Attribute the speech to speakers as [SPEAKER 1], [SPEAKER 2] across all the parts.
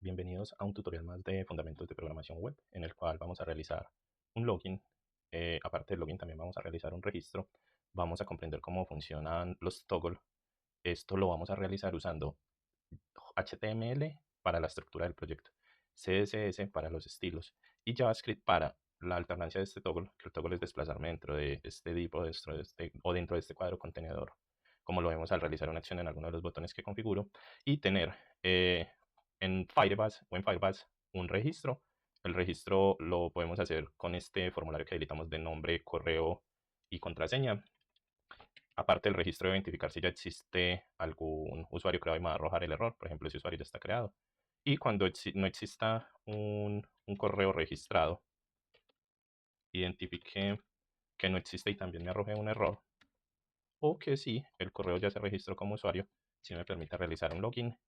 [SPEAKER 1] Bienvenidos a un tutorial más de Fundamentos de Programación Web, en el cual vamos a realizar un login. Aparte del login también vamos a realizar un registro. Vamos a comprender cómo funcionan los toggle. Esto lo vamos a realizar usando HTML para la estructura del proyecto, CSS para los estilos y JavaScript para la alternancia de este toggle, que el toggle es desplazarme dentro de este div o dentro de este cuadro contenedor, como lo vemos al realizar una acción en alguno de los botones que configuro, y tener en Firebase un registro. El registro lo podemos hacer con este formulario que habilitamos de nombre, correo y contraseña. Aparte del registro, de identificar si ya existe algún usuario creado y me va a arrojar el error. Por ejemplo, ese usuario ya está creado. Y cuando no exista un correo registrado, identifique que no existe y también me arroje un error. O que sí, el correo ya se registró como usuario, si me permite realizar un login,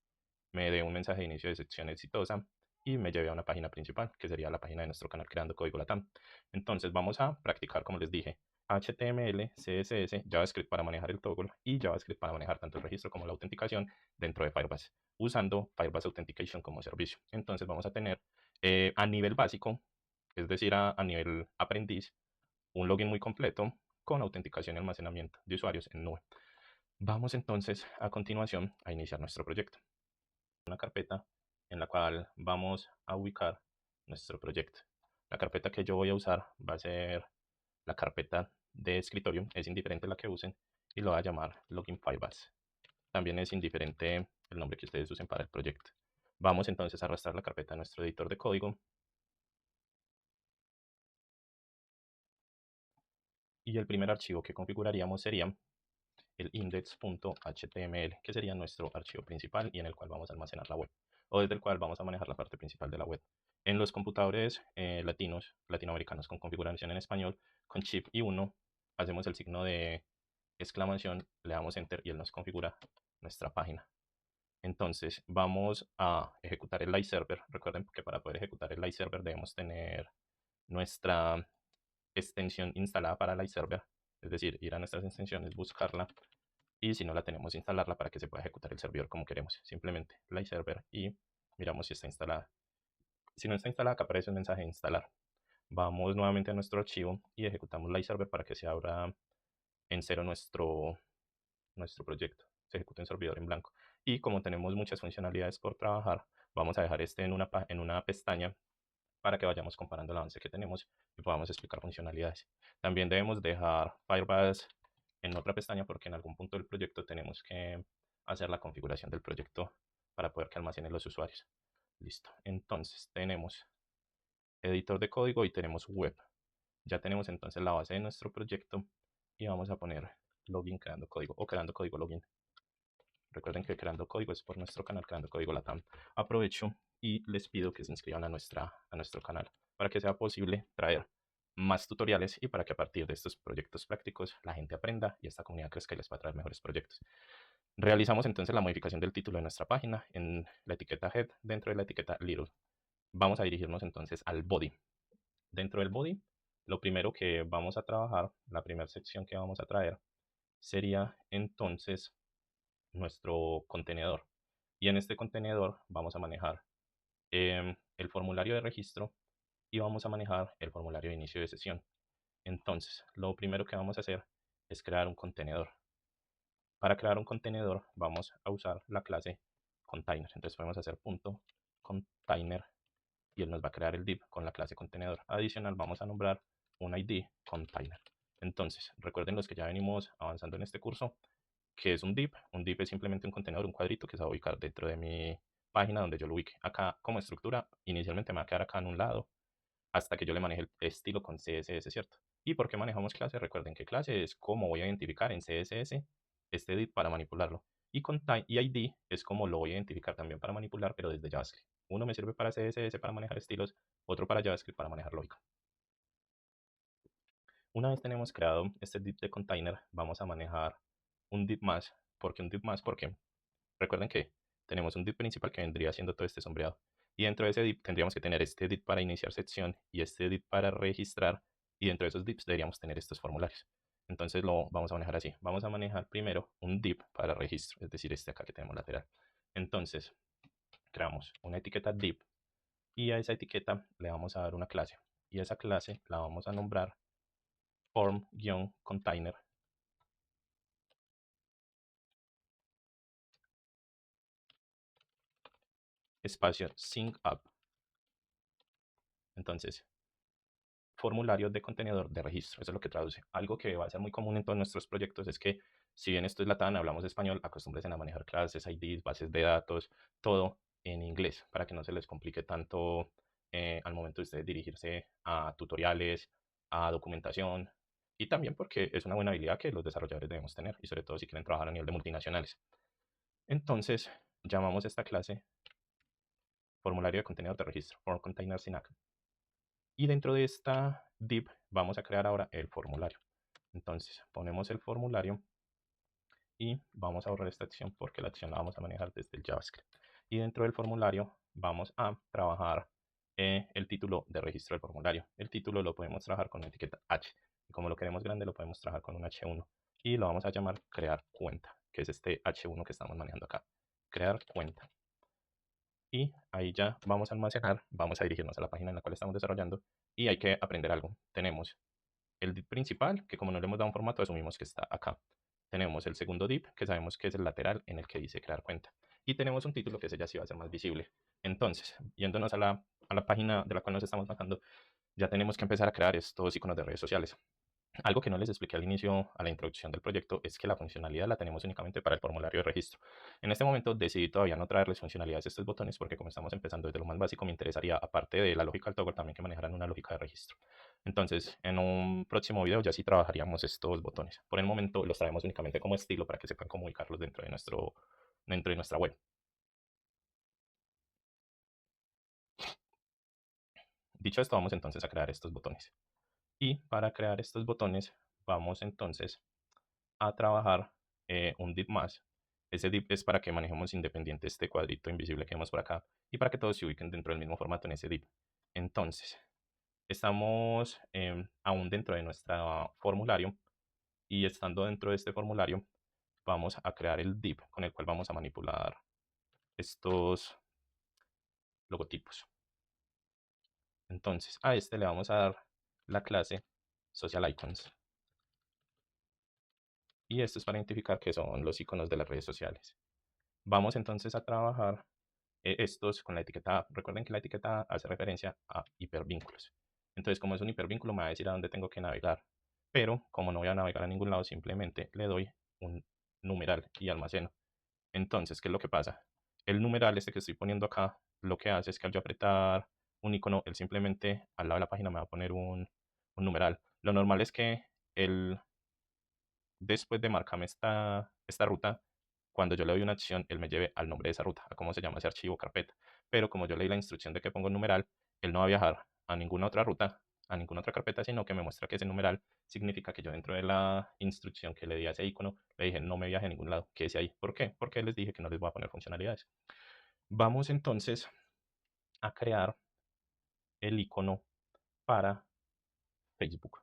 [SPEAKER 1] me dé un mensaje de inicio de sección exitosa y me lleve a una página principal, que sería la página de nuestro canal Creando Código Latam. Entonces vamos a practicar, como les dije, HTML, CSS, JavaScript para manejar el toggle y JavaScript para manejar tanto el registro como la autenticación dentro de Firebase, usando Firebase Authentication como servicio. Entonces vamos a tener a nivel básico, es decir, a nivel aprendiz, un login muy completo con autenticación y almacenamiento de usuarios en nube. Vamos entonces a continuación a iniciar nuestro proyecto. Una carpeta en la cual vamos a ubicar nuestro proyecto. La carpeta que yo voy a usar va a ser la carpeta de escritorio, es indiferente la que usen, y lo voy a llamar Login Firebase. También es indiferente el nombre que ustedes usen para el proyecto. Vamos entonces a arrastrar la carpeta a nuestro editor de código y el primer archivo que configuraríamos sería el index.html, que sería nuestro archivo principal y en el cual vamos a almacenar la web, o desde el cual vamos a manejar la parte principal de la web. En los computadores latinoamericanos con configuración en español, con chip i1, hacemos el signo de exclamación, le damos enter y él nos configura nuestra página. Entonces vamos a ejecutar el live server. Recuerden que para poder ejecutar el live server debemos tener nuestra extensión instalada para live server, es decir, ir a nuestras extensiones, buscarla, y si no la tenemos, instalarla para que se pueda ejecutar el servidor como queremos. Simplemente live server y miramos si está instalada. Si no está instalada, acá aparece un mensaje de instalar. Vamos nuevamente a nuestro archivo y ejecutamos live server para que se abra en cero nuestro proyecto. Se ejecuta en servidor en blanco. Y como tenemos muchas funcionalidades por trabajar, vamos a dejar este en una pestaña para que vayamos comparando el avance que tenemos y podamos explicar funcionalidades. También debemos dejar Firebase en otra pestaña porque en algún punto del proyecto tenemos que hacer la configuración del proyecto para poder que almacene los usuarios. Listo. Entonces tenemos editor de código y tenemos web. Ya tenemos entonces la base de nuestro proyecto y vamos a poner login creando código o creando código login. Recuerden que Creando Código es por nuestro canal Creando Código Latam. Aprovecho y les pido que se inscriban a nuestro canal para que sea posible traer más tutoriales y para que a partir de estos proyectos prácticos la gente aprenda y esta comunidad crezca y les va a traer mejores proyectos. Realizamos entonces la modificación del título de nuestra página en la etiqueta Head dentro de la etiqueta Little. Vamos a dirigirnos entonces al Body. Dentro del Body, lo primero que vamos a trabajar, la primera sección que vamos a traer, sería entonces nuestro contenedor. Y en este contenedor vamos a manejar el formulario de registro y vamos a manejar el formulario de inicio de sesión. Entonces, lo primero que vamos a hacer es crear un contenedor. Para crear un contenedor vamos a usar la clase container. Entonces podemos hacer punto container y él nos va a crear el div con la clase contenedor. Adicional vamos a nombrar un ID container. Entonces, recuerden los que ya venimos avanzando en este curso, que es un div. Un div es simplemente un contenedor, un cuadrito que se va a ubicar dentro de mi página donde yo lo ubique. Acá como estructura, inicialmente me va a quedar acá en un lado hasta que yo le maneje el estilo con CSS, ¿cierto? ¿Y por qué manejamos clase? Recuerden que clase es como voy a identificar en CSS este div para manipularlo. Y ID es como lo voy a identificar también para manipular, pero desde JavaScript. Uno me sirve para CSS para manejar estilos, otro para JavaScript para manejar lógica. Una vez tenemos creado este div de container, vamos a manejar un div más. ¿Por qué un div más? Porque recuerden que tenemos un div principal que vendría siendo todo este sombreado. Y dentro de ese div tendríamos que tener este div para iniciar sección y este div para registrar. Y dentro de esos divs deberíamos tener estos formularios. Entonces lo vamos a manejar así. Vamos a manejar primero un div para registro, es decir, este acá que tenemos lateral. Entonces, creamos una etiqueta div y a esa etiqueta le vamos a dar una clase. Y esa clase la vamos a nombrar form-container espacio sync up. Entonces, formulario de contenedor de registro, eso es lo que traduce. Algo que va a ser muy común en todos nuestros proyectos es que, si bien esto es LATAM, hablamos español, acostúmbrense a manejar clases, IDs, bases de datos, todo en inglés, para que no se les complique tanto al momento de ustedes dirigirse a tutoriales, a documentación, y también porque es una buena habilidad que los desarrolladores debemos tener, y sobre todo si quieren trabajar a nivel de multinacionales. Entonces, llamamos esta clase formulario de contenedor de registro, form container SYNAC. Y dentro de esta div vamos a crear ahora el formulario. Entonces ponemos el formulario y vamos a borrar esta acción porque la acción la vamos a manejar desde el JavaScript. Y dentro del formulario vamos a trabajar el título de registro del formulario. El título lo podemos trabajar con la etiqueta H. Y como lo queremos grande, lo podemos trabajar con un H1. Y lo vamos a llamar crear cuenta, que es este H1 que estamos manejando acá. Crear cuenta. Y ahí ya vamos a almacenar, vamos a dirigirnos a la página en la cual estamos desarrollando y hay que aprender algo. Tenemos el div principal, que como no le hemos dado un formato, asumimos que está acá. Tenemos el segundo div, que sabemos que es el lateral en el que dice crear cuenta. Y tenemos un título que ese ya sí va a ser más visible. Entonces, yéndonos a la página de la cual nos estamos bajando, ya tenemos que empezar a crear estos iconos de redes sociales. Algo que no les expliqué al inicio, a la introducción del proyecto, es que la funcionalidad la tenemos únicamente para el formulario de registro. En este momento decidí todavía no traerles funcionalidades a estos botones porque como estamos empezando desde lo más básico, me interesaría, aparte de la lógica del toggle, también que manejaran una lógica de registro. Entonces, en un próximo video ya sí trabajaríamos estos botones. Por el momento los traemos únicamente como estilo para que sepan cómo ubicarlos dentro de nuestra web. Dicho esto, vamos entonces a crear estos botones. Y para crear estos botones, vamos entonces a trabajar un div más. Ese div es para que manejemos independiente este cuadrito invisible que vemos por acá y para que todos se ubiquen dentro del mismo formato en ese div. Entonces, estamos aún dentro de nuestro formulario y estando dentro de este formulario vamos a crear el div con el cual vamos a manipular estos logotipos. Entonces, a este le vamos a dar la clase social icons. Y esto es para identificar que son los iconos de las redes sociales. Vamos entonces a trabajar estos con la etiqueta A. Recuerden que la etiqueta A hace referencia a hipervínculos. Entonces, como es un hipervínculo, me va a decir a dónde tengo que navegar. Pero, como no voy a navegar a ningún lado, simplemente le doy un numeral y almaceno. Entonces, ¿qué es lo que pasa? El numeral este que estoy poniendo acá, lo que hace es que al yo apretar un icono, él simplemente al lado de la página me va a poner un numeral. Lo normal es que él, después de marcarme esta ruta, cuando yo le doy una acción, él me lleve al nombre de esa ruta, a cómo se llama ese archivo o carpeta. Pero como yo leí la instrucción de que pongo un numeral, él no va a viajar a ninguna otra ruta, a ninguna otra carpeta, sino que me muestra que ese numeral significa que yo dentro de la instrucción que le di a ese icono, le dije no me viaje a ningún lado, quédese ahí. ¿Por qué? Porque les dije que no les voy a poner funcionalidades. Vamos entonces a crear el icono para Facebook,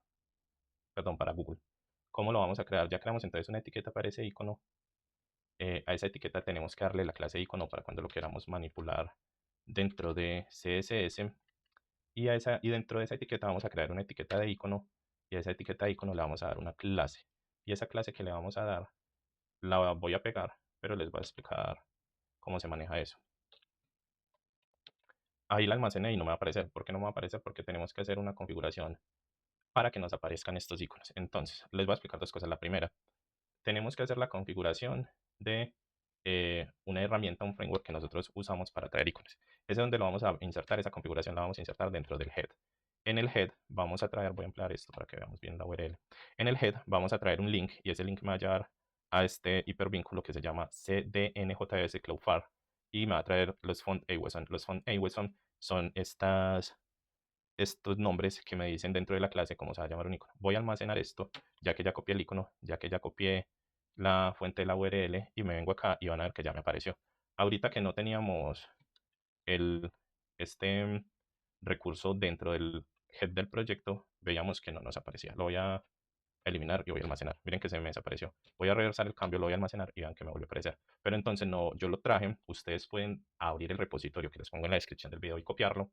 [SPEAKER 1] perdón, para Google. ¿Cómo lo vamos a crear? Ya creamos entonces una etiqueta para ese icono. A esa etiqueta tenemos que darle la clase icono para cuando lo queramos manipular dentro de CSS. Y dentro de esa etiqueta vamos a crear una etiqueta de icono. Y a esa etiqueta de icono le vamos a dar una clase. Y esa clase que le vamos a dar la voy a pegar, pero les voy a explicar cómo se maneja eso. Ahí la almacené y no me va a aparecer. ¿Por qué no me va a aparecer? Porque tenemos que hacer una configuración para que nos aparezcan estos iconos. Entonces, les voy a explicar dos cosas. La primera, tenemos que hacer la configuración de una herramienta, un framework que nosotros usamos para traer iconos. Ese es donde lo vamos a insertar, esa configuración la vamos a insertar dentro del head. En el head vamos a traer, voy a emplear esto para que veamos bien la URL. En el head vamos a traer un link y ese link me va a llevar a este hipervínculo que se llama CDNJS Cloudflare y me va a traer los font AWeson. Los font AWeson son estos nombres que me dicen dentro de la clase cómo se va a llamar un icono. Voy a almacenar esto, ya que ya copié el icono, ya que ya copié la fuente de la URL y me vengo acá y van a ver que ya me apareció. Ahorita que no teníamos este recurso dentro del head del proyecto, veíamos que no nos aparecía. Lo voy a eliminar y voy a almacenar. Miren que se me desapareció. Voy a regresar el cambio, lo voy a almacenar y vean que me volvió a aparecer. Pero entonces no, yo lo traje. Ustedes pueden abrir el repositorio que les pongo en la descripción del video y copiarlo.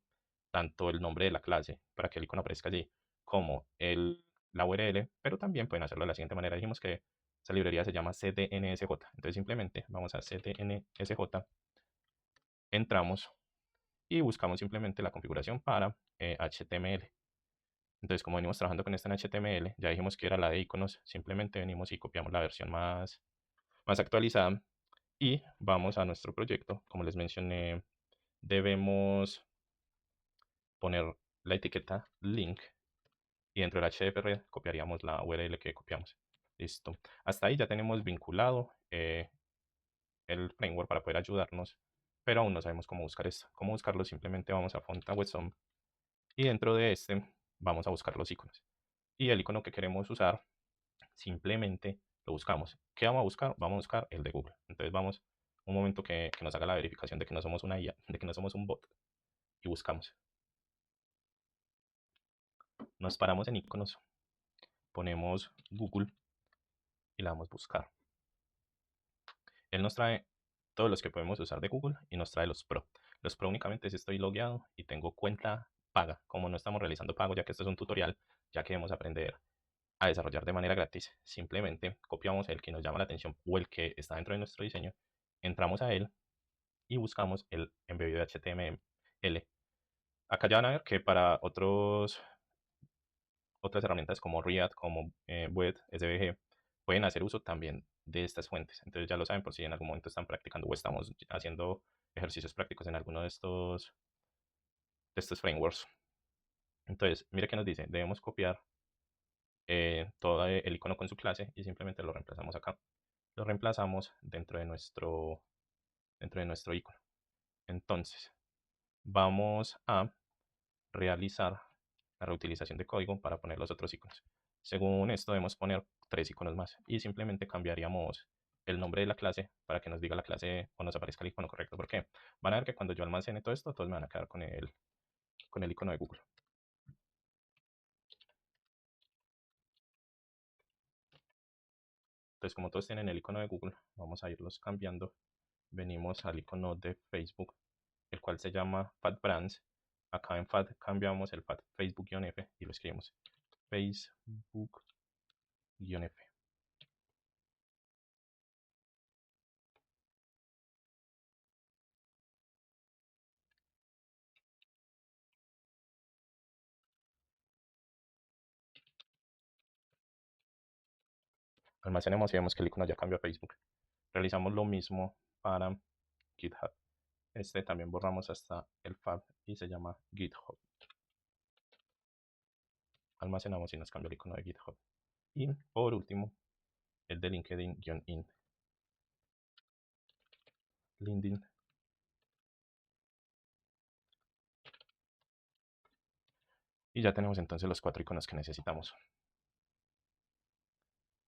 [SPEAKER 1] Tanto el nombre de la clase para que el icono aparezca allí, como la URL, pero también pueden hacerlo de la siguiente manera. Dijimos que esa librería se llama CDNSJ. Entonces simplemente vamos a CDNSJ, entramos y buscamos simplemente la configuración para HTML. Entonces, como venimos trabajando con esta en HTML, ya dijimos que era la de iconos, simplemente venimos y copiamos la versión más actualizada y vamos a nuestro proyecto. Como les mencioné, debemos poner la etiqueta link y dentro del HDFR copiaríamos la URL que copiamos. Listo. Hasta ahí ya tenemos vinculado el framework para poder ayudarnos, pero aún no sabemos cómo buscar esto. ¿Cómo buscarlo? Simplemente vamos a Font-awesome y dentro de este vamos a buscar los iconos. Y el icono que queremos usar, simplemente lo buscamos. ¿Qué vamos a buscar? Vamos a buscar el de Google. Entonces vamos un momento que nos haga la verificación de que no somos una IA, de que no somos un bot, y buscamos. Nos paramos en iconos, ponemos Google y le damos buscar. Él nos trae todos los que podemos usar de Google y nos trae los Pro. Los Pro únicamente si estoy logueado y tengo cuenta paga. Como no estamos realizando pago, ya que esto es un tutorial, ya queremos aprender a desarrollar de manera gratis, simplemente copiamos el que nos llama la atención o el que está dentro de nuestro diseño, entramos a él y buscamos el embebido de HTML. Acá ya van a ver que para otras herramientas como React, como Web, SVG, pueden hacer uso también de estas fuentes. Entonces ya lo saben por si en algún momento están practicando o estamos haciendo ejercicios prácticos en alguno de estos frameworks. Entonces, mire que nos dice, debemos copiar todo el icono con su clase y simplemente lo reemplazamos acá. Lo reemplazamos dentro de nuestro icono. Entonces, vamos a realizar la reutilización de código para poner los otros iconos. Según esto debemos poner 3 iconos más y simplemente cambiaríamos el nombre de la clase para que nos diga la clase o nos aparezca el icono correcto. ¿Por qué? Van a ver que cuando yo almacene todo esto, todos me van a quedar con el icono de Google. Entonces, como todos tienen el icono de Google, vamos a irlos cambiando. Venimos al icono de Facebook, el cual se llama Fat Brands. Acá en Fat cambiamos el Fat Facebook-F y lo escribimos Facebook-F. Almacenemos y vemos que el icono ya cambió a Facebook. Realizamos lo mismo para GitHub. Este también borramos hasta el fab y se llama GitHub. Almacenamos y nos cambia el icono de GitHub. Y por último, el de LinkedIn-in. LinkedIn. Y ya tenemos entonces los 4 iconos que necesitamos.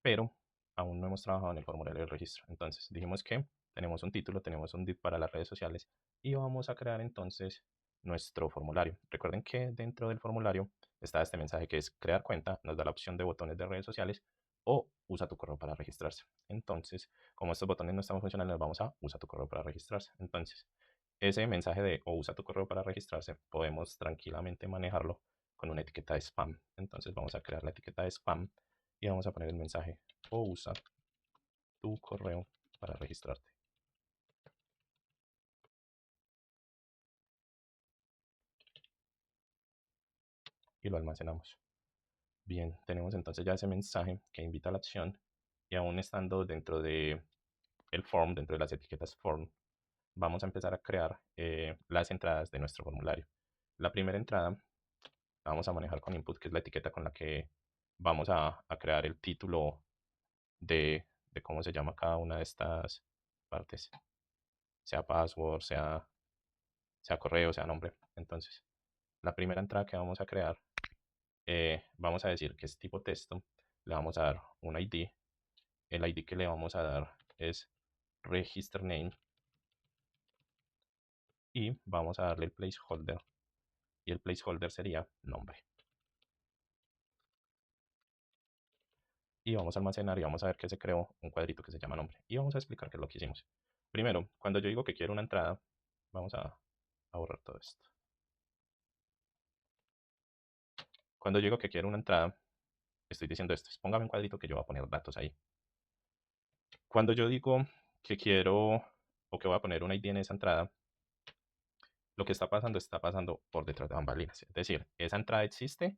[SPEAKER 1] Pero aún no hemos trabajado en el formulario de registro. Entonces dijimos que tenemos un título, tenemos un div para las redes sociales y vamos a crear entonces nuestro formulario. Recuerden que dentro del formulario está este mensaje que es crear cuenta, nos da la opción de botones de redes sociales o usa tu correo para registrarse. Entonces, como estos botones no están funcionando, nos vamos a usa tu correo para registrarse. Entonces, ese mensaje de o usa tu correo para registrarse podemos tranquilamente manejarlo con una etiqueta de spam. Entonces vamos a crear la etiqueta de spam y vamos a poner el mensaje o usa tu correo para registrarte. Y lo almacenamos. Bien, tenemos entonces ya ese mensaje que invita a la acción y aún estando dentro de el form, dentro de las etiquetas form, vamos a empezar a crear las entradas de nuestro formulario. La primera entrada la vamos a manejar con input, que es la etiqueta con la que vamos a crear el título de cómo se llama cada una de estas partes, sea password, sea correo, sea nombre. Entonces, la primera entrada que vamos a crear, vamos a decir que es tipo texto, le vamos a dar un ID, el ID que le vamos a dar es register name y vamos a darle el placeholder y el placeholder sería nombre. y vamos a almacenar y vamos a ver que se creó un cuadrito que se llama nombre. Y vamos a explicar qué es lo que hicimos. Primero, cuando yo digo que quiero una entrada, vamos a borrar todo esto. Cuando yo digo que quiero una entrada, estoy diciendo esto. Póngame un cuadrito que yo voy a poner datos ahí. Cuando yo digo que quiero o que voy a poner un ID en esa entrada, lo que está pasando por detrás de bambalinas. Es decir, esa entrada existe,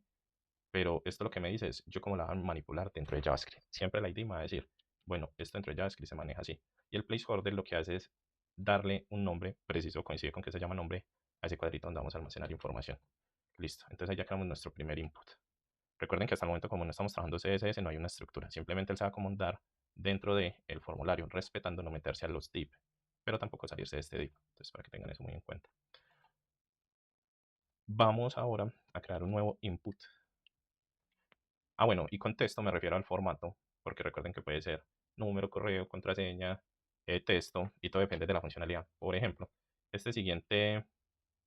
[SPEAKER 1] pero esto lo que me dice es yo cómo la voy a manipular dentro de JavaScript. Siempre el ID me va a decir, bueno, esto dentro de JavaScript se maneja así. Y el placeholder lo que hace es darle un nombre preciso, coincide con que se llama nombre, a ese cuadrito donde vamos a almacenar información. Listo, entonces ahí ya creamos nuestro primer input. Recuerden que hasta el momento, como no estamos trabajando CSS, no hay una estructura. Simplemente él se va a acomodar dentro del formulario, respetando no meterse a los div, pero tampoco salirse de este div. Entonces, para que tengan eso muy en cuenta. Vamos ahora a crear un nuevo input. Bueno, y con texto me refiero al formato, porque recuerden que puede ser número, correo, contraseña, texto, y todo depende de la funcionalidad. Por ejemplo, este siguiente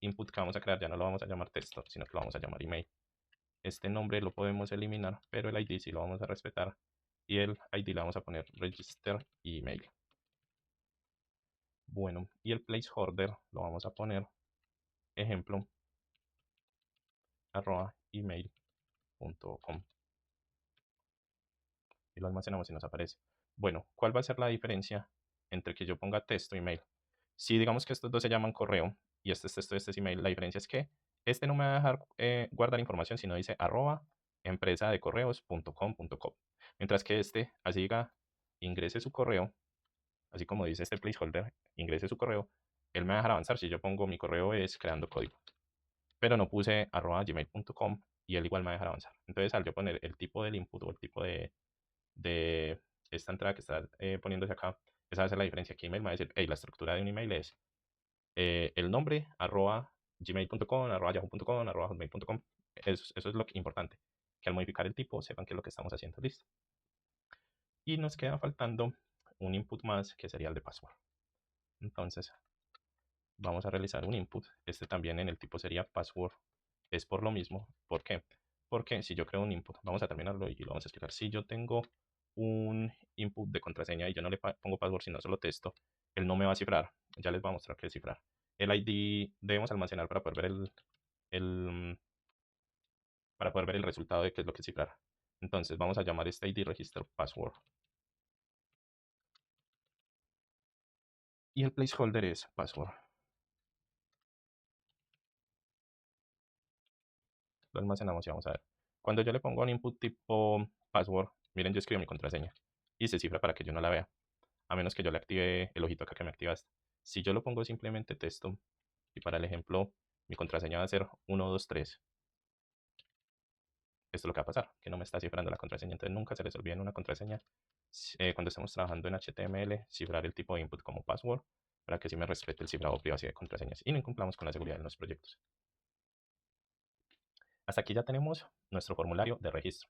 [SPEAKER 1] input que vamos a crear ya no lo vamos a llamar texto, sino que lo vamos a llamar email. Este nombre lo podemos eliminar, pero el ID sí lo vamos a respetar. Y el ID le vamos a poner register email. Bueno, y el placeholder lo vamos a poner ejemplo @email.com. Y lo almacenamos y nos aparece. Bueno, ¿cuál va a ser la diferencia entre que yo ponga texto y email? Si digamos que estos dos se llaman correo y este es texto y este es email, la diferencia es que este no me va a dejar guardar información, sino dice @empresadecorreos.com.co. Mientras que este, así diga, ingrese su correo, así como dice este placeholder, ingrese su correo, él me va a dejar avanzar si yo pongo mi correo es creando código. Pero no puse @gmail.com y él igual me va a dejar avanzar. Entonces, al yo poner el tipo del input o el tipo de esta entrada que está poniéndose acá, esa va a ser la diferencia. Aquí email me va a decir, hey, la estructura de un email es el nombre, @gmail.com, @yahoo.com, @hotmail.com. Eso es lo importante, que al modificar el tipo sepan qué es lo que estamos haciendo. Listo. Y nos queda faltando un input más, que sería el de password. Entonces, vamos a realizar un input. Este también en el tipo sería password. Es por lo mismo. ¿Por qué? Porque si yo creo un input, vamos a terminarlo y lo vamos a explicar. Si yo tengo un input de contraseña y yo no le pongo password sino solo texto, él no me va a cifrar. Ya les voy a mostrar qué es cifrar. El ID debemos almacenar para poder ver para poder ver el resultado de qué es lo que es cifrar. Entonces vamos a llamar este ID register password. Y el placeholder es password. Lo almacenamos y vamos a ver. Cuando yo le pongo un input tipo password, miren, yo escribo mi contraseña y se cifra para que yo no la vea, a menos que yo le active el ojito acá que me activaste. Si yo lo pongo simplemente texto y para el ejemplo mi contraseña va a ser 123, esto es lo que va a pasar, que no me está cifrando la contraseña. Entonces nunca se les olvide una contraseña cuando estemos trabajando en HTML, cifrar el tipo de input como password para que sí me respete el cifrado de privacidad de contraseñas y no incumplamos con la seguridad de los proyectos. Hasta aquí ya tenemos nuestro formulario de registro.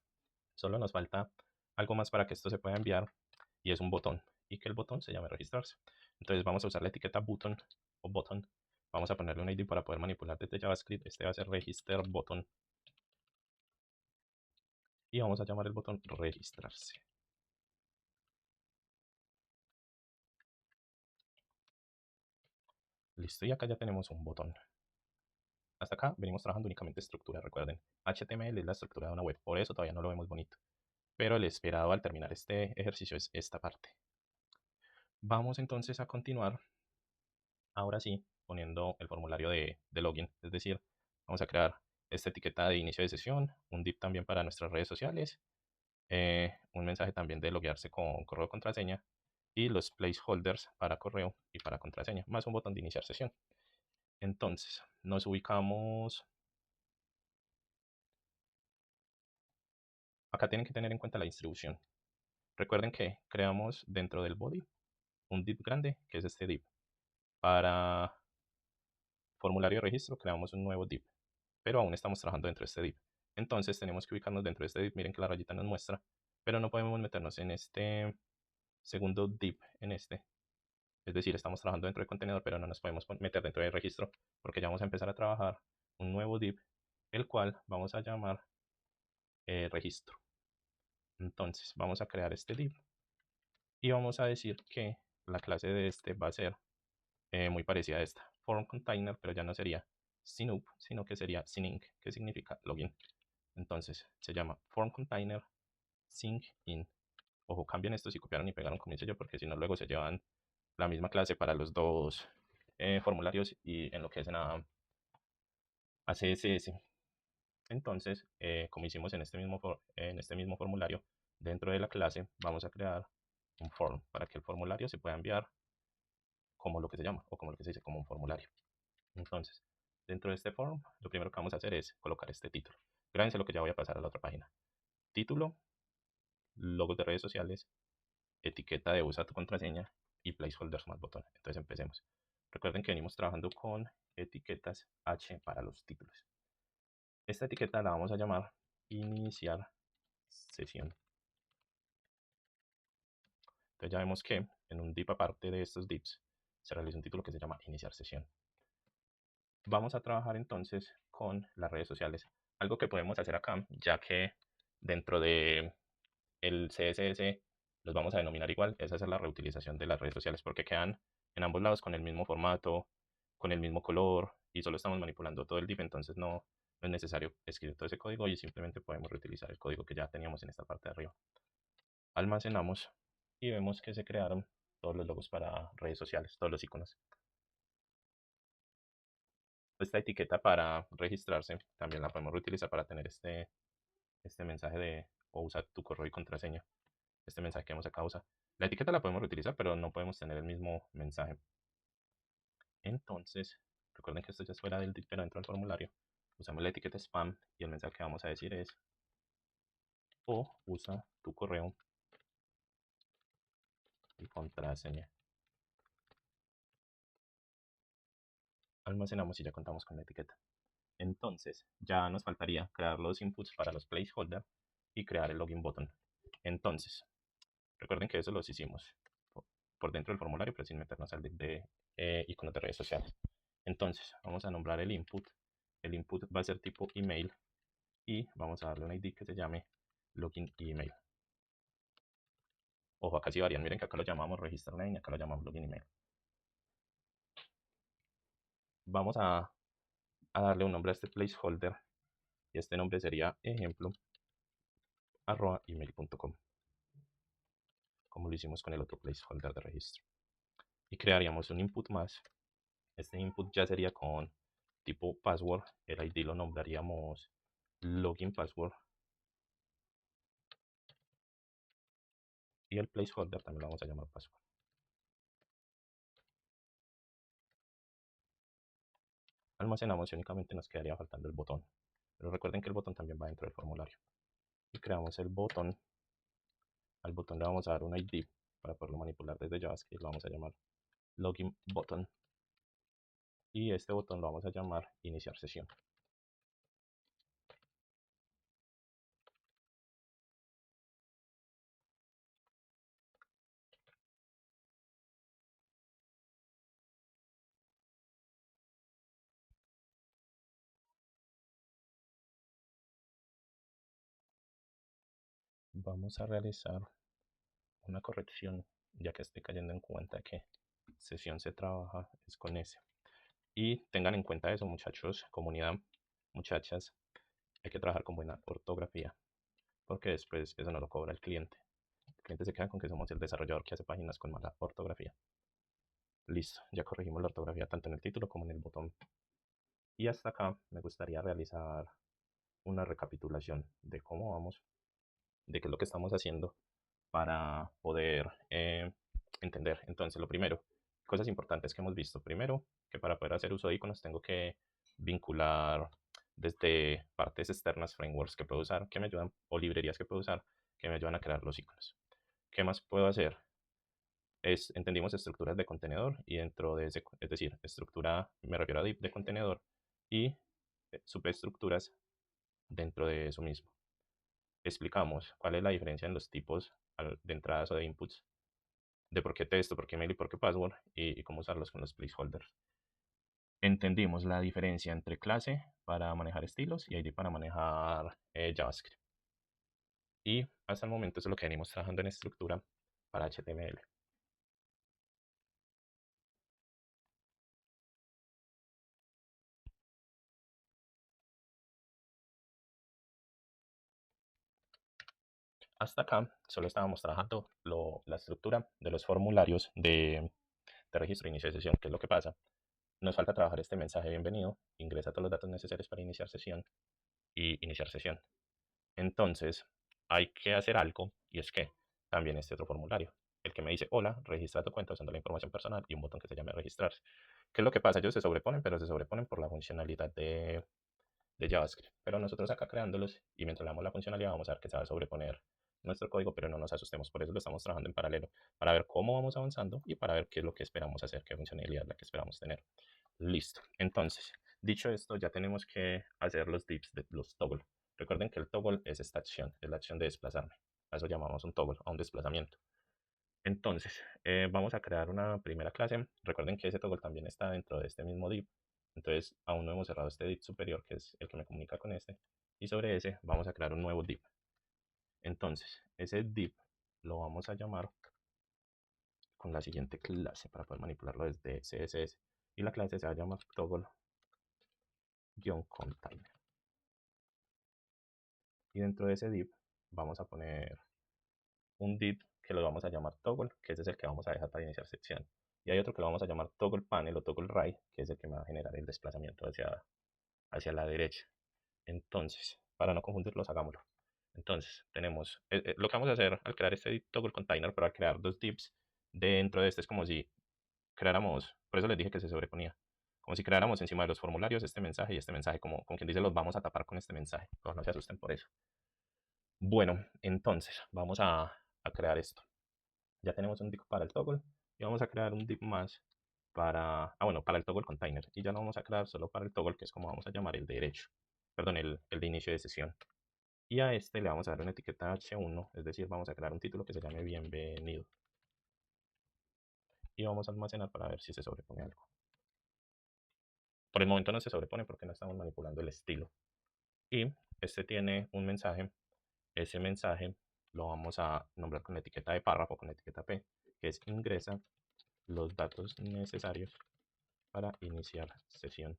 [SPEAKER 1] Solo nos falta algo más para que esto se pueda enviar y es un botón y que el botón se llame registrarse. Entonces vamos a usar la etiqueta button o button. Vamos a ponerle un ID para poder manipular desde JavaScript. Este va a ser register button y vamos a llamar el botón registrarse. Listo, y acá ya tenemos un botón. Hasta acá venimos trabajando únicamente estructura, recuerden. HTML es la estructura de una web, por eso todavía no lo vemos bonito. Pero el esperado al terminar este ejercicio es esta parte. Vamos entonces a continuar, ahora sí, poniendo el formulario de login. Es decir, vamos a crear esta etiqueta de inicio de sesión, un div también para nuestras redes sociales, un mensaje también de loguearse con correo o contraseña y los placeholders para correo y para contraseña, más un botón de iniciar sesión. Entonces, nos ubicamos. Acá tienen que tener en cuenta la distribución. Recuerden que creamos dentro del body un div grande, que es este div. Para formulario de registro creamos un nuevo div, pero aún estamos trabajando dentro de este div. Entonces tenemos que ubicarnos dentro de este div. Miren que la rayita nos muestra, pero no podemos meternos en este segundo div, en este. Es decir, estamos trabajando dentro del contenedor, pero no nos podemos meter dentro del registro porque ya vamos a empezar a trabajar un nuevo div, el cual vamos a llamar registro. Entonces vamos a crear este div y vamos a decir que la clase de este va a ser muy parecida a esta, form container, pero ya no sería signup, sino que sería sigin, que significa login. Entonces se llama form container sigin. Ojo, cambien esto si copiaron y pegaron como hice yo, porque si no luego se llevan la misma clase para los dos formularios y enloquecen a CSS. Entonces, como hicimos en este mismo formulario, dentro de la clase vamos a crear un form para que el formulario se pueda enviar como lo que se llama, o como lo que se dice, como un formulario. Entonces, dentro de este form, lo primero que vamos a hacer es colocar este título. Grábense lo que ya voy a pasar a la otra página. Título, logos de redes sociales, etiqueta de usa tu contraseña y placeholders más botón. Entonces empecemos. Recuerden que venimos trabajando con etiquetas H para los títulos. Esta etiqueta la vamos a llamar iniciar sesión. Entonces ya vemos que en un div aparte de estos divs se realiza un título que se llama iniciar sesión. Vamos a trabajar entonces con las redes sociales. Algo que podemos hacer acá, ya que dentro de el CSS los vamos a denominar igual, es hacer la reutilización de las redes sociales porque quedan en ambos lados con el mismo formato, con el mismo color y solo estamos manipulando todo el div, entonces no es necesario escribir todo ese código y simplemente podemos reutilizar el código que ya teníamos en esta parte de arriba. Almacenamos y vemos que se crearon todos los logos para redes sociales, todos los iconos. Esta etiqueta para registrarse también la podemos reutilizar para tener este mensaje de o usa tu correo y contraseña. Este mensaje que vemos acá usa. La etiqueta la podemos reutilizar, pero no podemos tener el mismo mensaje. Entonces, recuerden que esto ya es fuera del div, pero dentro del formulario usamos la etiqueta spam y el mensaje que vamos a decir es o usa tu correo y contraseña. Almacenamos y ya contamos con la etiqueta. Entonces, ya nos faltaría crear los inputs para los placeholders y crear el login button. Entonces, recuerden que eso los hicimos por dentro del formulario, pero sin meternos al div de iconos de redes sociales. Entonces, vamos a nombrar el input. El input va a ser tipo email y vamos a darle una ID que se llame login email. Ojo, acá sí varían. Miren que acá lo llamamos register name y acá lo llamamos login email. Vamos a darle un nombre a este placeholder y este nombre sería ejemplo @email.com, como lo hicimos con el otro placeholder de registro. Y crearíamos un input más. Este input ya sería con tipo password. El ID lo nombraríamos login password. Y el placeholder también lo vamos a llamar password. Almacenamos y únicamente nos quedaría faltando el botón. Pero recuerden que el botón también va dentro del formulario. Y creamos el botón. Al botón le vamos a dar un ID para poderlo manipular desde JavaScript. Lo vamos a llamar login button. Y este botón lo vamos a llamar iniciar sesión. Vamos a realizar una corrección, ya que estoy cayendo en cuenta que sesión se trabaja es con S. Y tengan en cuenta eso, muchachos, comunidad, muchachas, hay que trabajar con buena ortografía, porque después eso no lo cobra el cliente. El cliente se queda con que somos el desarrollador que hace páginas con mala ortografía. Listo, ya corregimos la ortografía tanto en el título como en el botón. Y hasta acá me gustaría realizar una recapitulación de cómo vamos, de qué es lo que estamos haciendo para poder entender. Entonces, lo primero, cosas importantes que hemos visto. Primero, que para poder hacer uso de iconos tengo que vincular desde partes externas frameworks que puedo usar, que me ayudan, o librerías que puedo usar, que me ayudan a crear los iconos. ¿Qué más puedo hacer? Entendimos estructuras de contenedor y dentro de ese, es decir, estructura, me refiero a div de contenedor y subestructuras dentro de eso mismo. Explicamos cuál es la diferencia en los tipos de entradas o de inputs, de por qué texto, por qué mail y por qué password, y cómo usarlos con los placeholders. Entendimos la diferencia entre clase para manejar estilos y ID para manejar JavaScript. Y hasta el momento eso es lo que venimos trabajando en estructura para HTML. Hasta acá solo estábamos trabajando la estructura de los formularios de registro de inicio de sesión. ¿Qué es lo que pasa? Nos falta trabajar este mensaje de bienvenido, ingresa todos los datos necesarios para iniciar sesión y iniciar sesión. Entonces, hay que hacer algo y es que también este otro formulario, el que me dice, hola, registra tu cuenta usando la información personal y un botón que se llame registrarse. ¿Qué es lo que pasa? Ellos se sobreponen, pero se sobreponen por la funcionalidad de JavaScript. Pero nosotros acá creándolos y mientras le damos la funcionalidad vamos a ver que se va a sobreponer nuestro código, pero no nos asustemos. Por eso lo estamos trabajando en paralelo, para ver cómo vamos avanzando y para ver qué es lo que esperamos hacer, qué funcionalidad es la que esperamos tener. Listo. Entonces, dicho esto, ya tenemos que hacer los dips de los toggle. Recuerden que el toggle es esta acción, es la acción de desplazarme. A eso llamamos un toggle, a un desplazamiento. Entonces, vamos a crear una primera clase. Recuerden que ese toggle también está dentro de este mismo div. Entonces, aún no hemos cerrado este div superior, que es el que me comunica con este. Y sobre ese vamos a crear un nuevo div. Entonces, ese div lo vamos a llamar con la siguiente clase para poder manipularlo desde CSS. Y la clase se va a llamar toggle-container. Y dentro de ese div vamos a poner un div que lo vamos a llamar toggle, que ese es el que vamos a dejar para iniciar sección. Y hay otro que lo vamos a llamar toggle panel o toggle right, que es el que me va a generar el desplazamiento hacia la derecha. Entonces, para no confundirlos, hagámoslo. Entonces, tenemos lo que vamos a hacer al crear este toggle container, pero al crear dos divs dentro de este es como si creáramos, por eso les dije que se sobreponía, como si creáramos encima de los formularios este mensaje y este mensaje, como quien dice, los vamos a tapar con este mensaje. Pero no se asusten por eso. Bueno, entonces vamos a crear esto. Ya tenemos un div para el toggle y vamos a crear un div más bueno, para el toggle container. Y ya lo vamos a crear solo para el toggle, que es como vamos a llamar el de derecho, perdón, el de inicio de sesión. Y a este le vamos a dar una etiqueta h1, es decir, vamos a crear un título que se llame bienvenido. Y vamos a almacenar para ver si se sobrepone algo. Por el momento no se sobrepone porque no estamos manipulando el estilo. Y este tiene un mensaje. Ese mensaje lo vamos a nombrar con la etiqueta de párrafo, con la etiqueta p, que es ingresa los datos necesarios para iniciar sesión.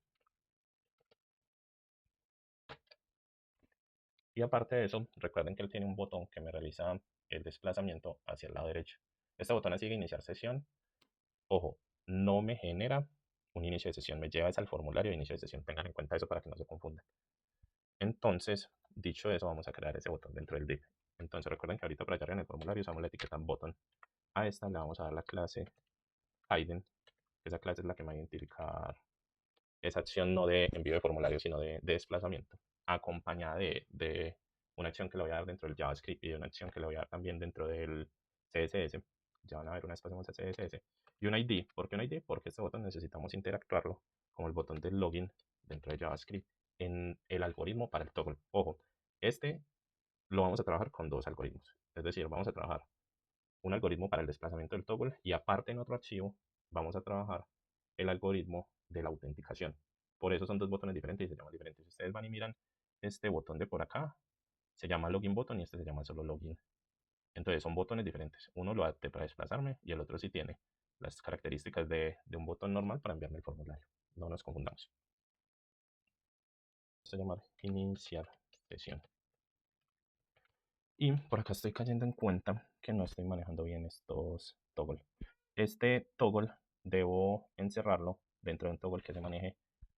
[SPEAKER 1] Y aparte de eso, recuerden que él tiene un botón que me realiza el desplazamiento hacia el lado derecho. Este botón sigue iniciar sesión. Ojo, no me genera un inicio de sesión, me lleva al formulario de inicio de sesión. Tengan en cuenta eso para que no se confundan. Entonces, dicho eso, vamos a crear ese botón dentro del div. Entonces, recuerden que ahorita para allá en el formulario usamos la etiqueta button. A esta le vamos a dar la clase hidden. Esa clase es la que me va a identificar esa acción no de envío de formulario, sino de desplazamiento, acompañada de una acción que le voy a dar dentro del JavaScript y de una acción que le voy a dar también dentro del CSS. Ya van a ver una vez pasemos a CSS. Y un ID. ¿Por qué un ID? Porque este botón necesitamos interactuarlo como el botón del login dentro de JavaScript en el algoritmo para el toggle. Ojo, este lo vamos a trabajar con dos algoritmos. Es decir, vamos a trabajar un algoritmo para el desplazamiento del toggle y aparte en otro archivo vamos a trabajar el algoritmo de la autenticación. Por eso son dos botones diferentes y se llaman diferentes. Si ustedes van y miran este botón de por acá, se llama login button y este se llama solo login. Entonces son botones diferentes. Uno lo hace para desplazarme y el otro sí tiene las características de un botón normal para enviarme el formulario. No nos confundamos. Esto se llama iniciar sesión. Y por acá estoy cayendo en cuenta que no estoy manejando bien estos toggle. Este toggle debo encerrarlo dentro de un toggle que se maneje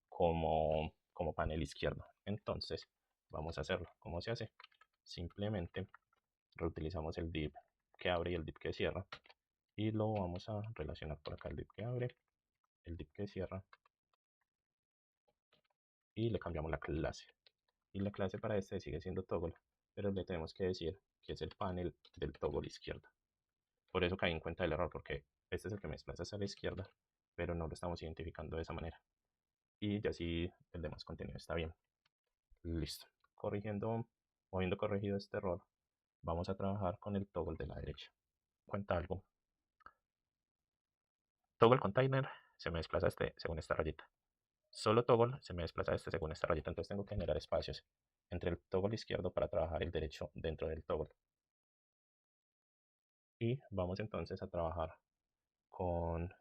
[SPEAKER 1] como panel izquierdo. Entonces vamos a hacerlo. ¿Cómo se hace? Simplemente reutilizamos el div que abre y el div que cierra y lo vamos a relacionar por acá el div que abre, el div que cierra y le cambiamos la clase. Y la clase para este sigue siendo toggle, pero le tenemos que decir que es el panel del toggle izquierdo. Por eso caí en cuenta del error, porque este es el que me desplaza hacia la izquierda, pero no lo estamos identificando de esa manera. Y ya sí el demás contenido está bien. Listo. Corrigiendo, o habiendo corregido este error, vamos a trabajar con el toggle de la derecha. Cuenta algo. Toggle container se me desplaza según esta rayita. solo toggle se me desplaza este según esta rayita, entonces tengo que generar espacios entre el toggle izquierdo para trabajar el derecho dentro del toggle. Y vamos entonces a trabajar con,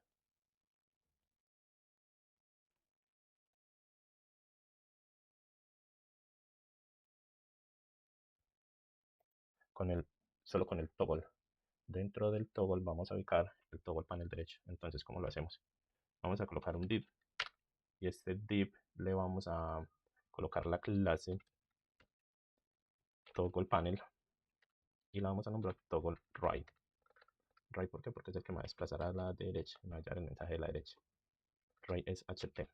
[SPEAKER 1] solo con el toggle. Dentro del toggle vamos a ubicar el toggle panel derecho. Entonces, ¿cómo lo hacemos? Vamos a colocar un div y este div le vamos a colocar la clase toggle panel y la vamos a nombrar toggle right. Right, ¿por qué? Porque es el que me va a desplazar a la derecha, me va a llevar el mensaje de la derecha. Right es ht.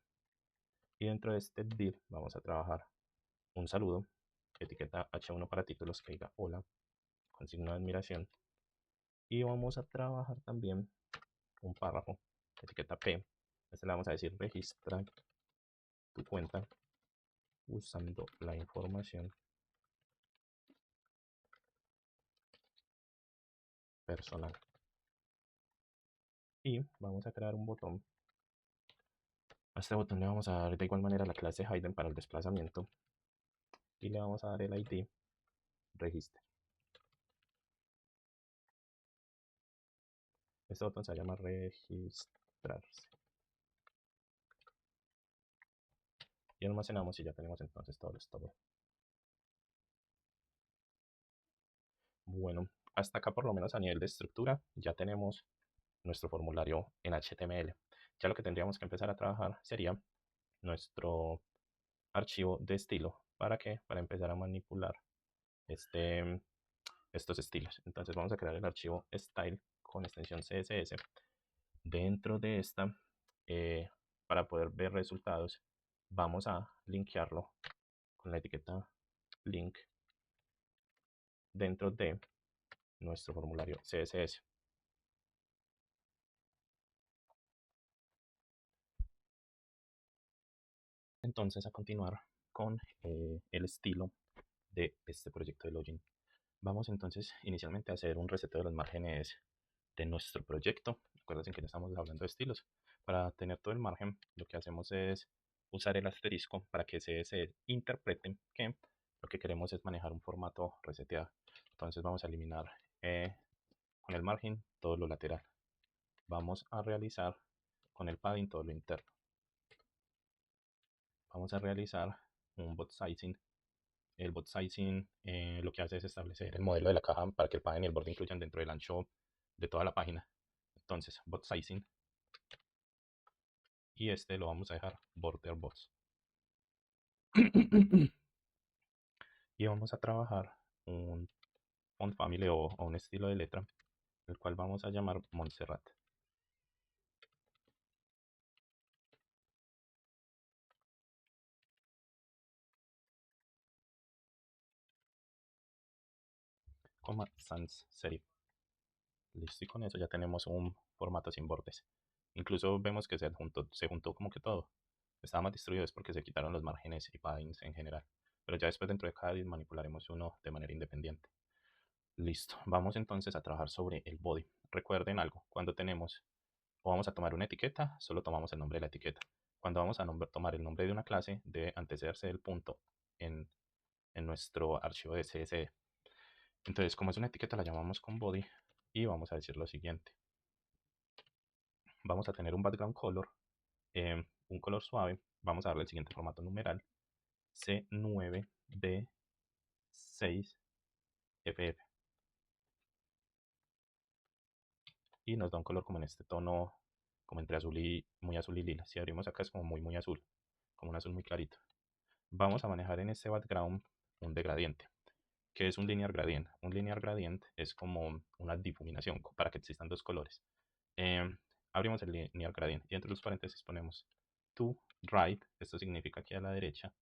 [SPEAKER 1] Y dentro de este div vamos a trabajar un saludo, etiqueta h1 para títulos que diga hola, con signo de admiración. Y vamos a trabajar también un párrafo, etiqueta p. Este le vamos a decir registra tu cuenta usando la información personal. Y vamos a crear un botón. A este botón le vamos a dar de igual manera la clase hidden para el desplazamiento y le vamos a dar el ID register. Este botón se llama registrarse. Y almacenamos y ya tenemos entonces todo esto. Bueno, hasta acá por lo menos a nivel de estructura ya tenemos nuestro formulario en HTML. Ya lo que tendríamos que empezar a trabajar sería nuestro archivo de estilo. ¿Para qué? Para empezar a manipular estos estilos. Entonces vamos a crear el archivo style con extensión CSS. Dentro de esta, para poder ver resultados, vamos a linkearlo con la etiqueta link dentro de nuestro formulario CSS. Entonces, a continuar con el estilo de este proyecto de login. Vamos entonces inicialmente a hacer un reseteo de los márgenes de nuestro proyecto. Recuerden que ya estamos hablando de estilos. Para tener todo el margen, lo que hacemos es usar el asterisco para que se interprete que lo que queremos es manejar un formato reseteado. Entonces vamos a eliminar con el margen todo lo lateral. Vamos a realizar con el padding todo lo interno. Vamos a realizar un bot sizing. El bot sizing lo que hace es establecer el modelo de la caja para que el padding y el borde incluyan dentro del ancho de toda la página. Entonces, bot sizing. Y este lo vamos a dejar border box. Y vamos a trabajar un font family o un estilo de letra, el cual vamos a llamar Montserrat. Sans serif. Listo, y con eso ya tenemos un formato sin bordes. Incluso vemos que se juntó como que todo. Estaba más distribuido es porque se quitaron los márgenes y paddings en general. Pero ya después dentro de cada div manipularemos uno de manera independiente. Listo, vamos entonces a trabajar sobre el body. Recuerden algo, cuando tenemos o vamos a tomar una etiqueta, solo tomamos el nombre de la etiqueta. Cuando vamos a tomar el nombre de una clase, debe antecederse del punto en nuestro archivo de CSV. Entonces, como es una etiqueta, la llamamos con body y vamos a decir lo siguiente. Vamos a tener un background color, un color suave. Vamos a darle el siguiente formato numeral, C9B6FF. Y nos da un color como en este tono, como entre azul y muy azul y lila. Si abrimos acá es como muy azul, como un azul muy clarito. Vamos a manejar en este background un degradiente. ¿Qué es un linear gradient? Un linear gradient es como una difuminación para que existan dos colores. Abrimos el linear gradient y entre los paréntesis ponemos to right. Esto significa que a la derecha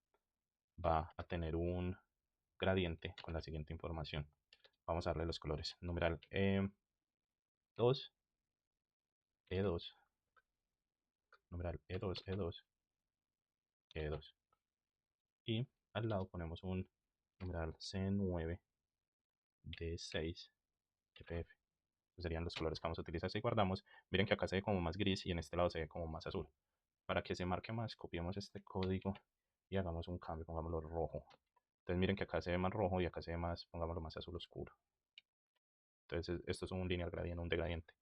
[SPEAKER 1] va a tener un gradiente con la siguiente información. Vamos a darle los colores. Numeral E2, E2, numeral E2, E2, E2. Y al lado ponemos un numeral C9D6 FF. Serían los colores que vamos a utilizar si guardamos. Miren que acá se ve como más gris y en este lado se ve como más azul. Para que se marque más, copiemos este código y hagamos un cambio, pongámoslo rojo. Entonces miren que acá se ve más rojo y acá se ve más, pongámoslo más azul oscuro. Entonces esto es un lineal gradient, un degradiente.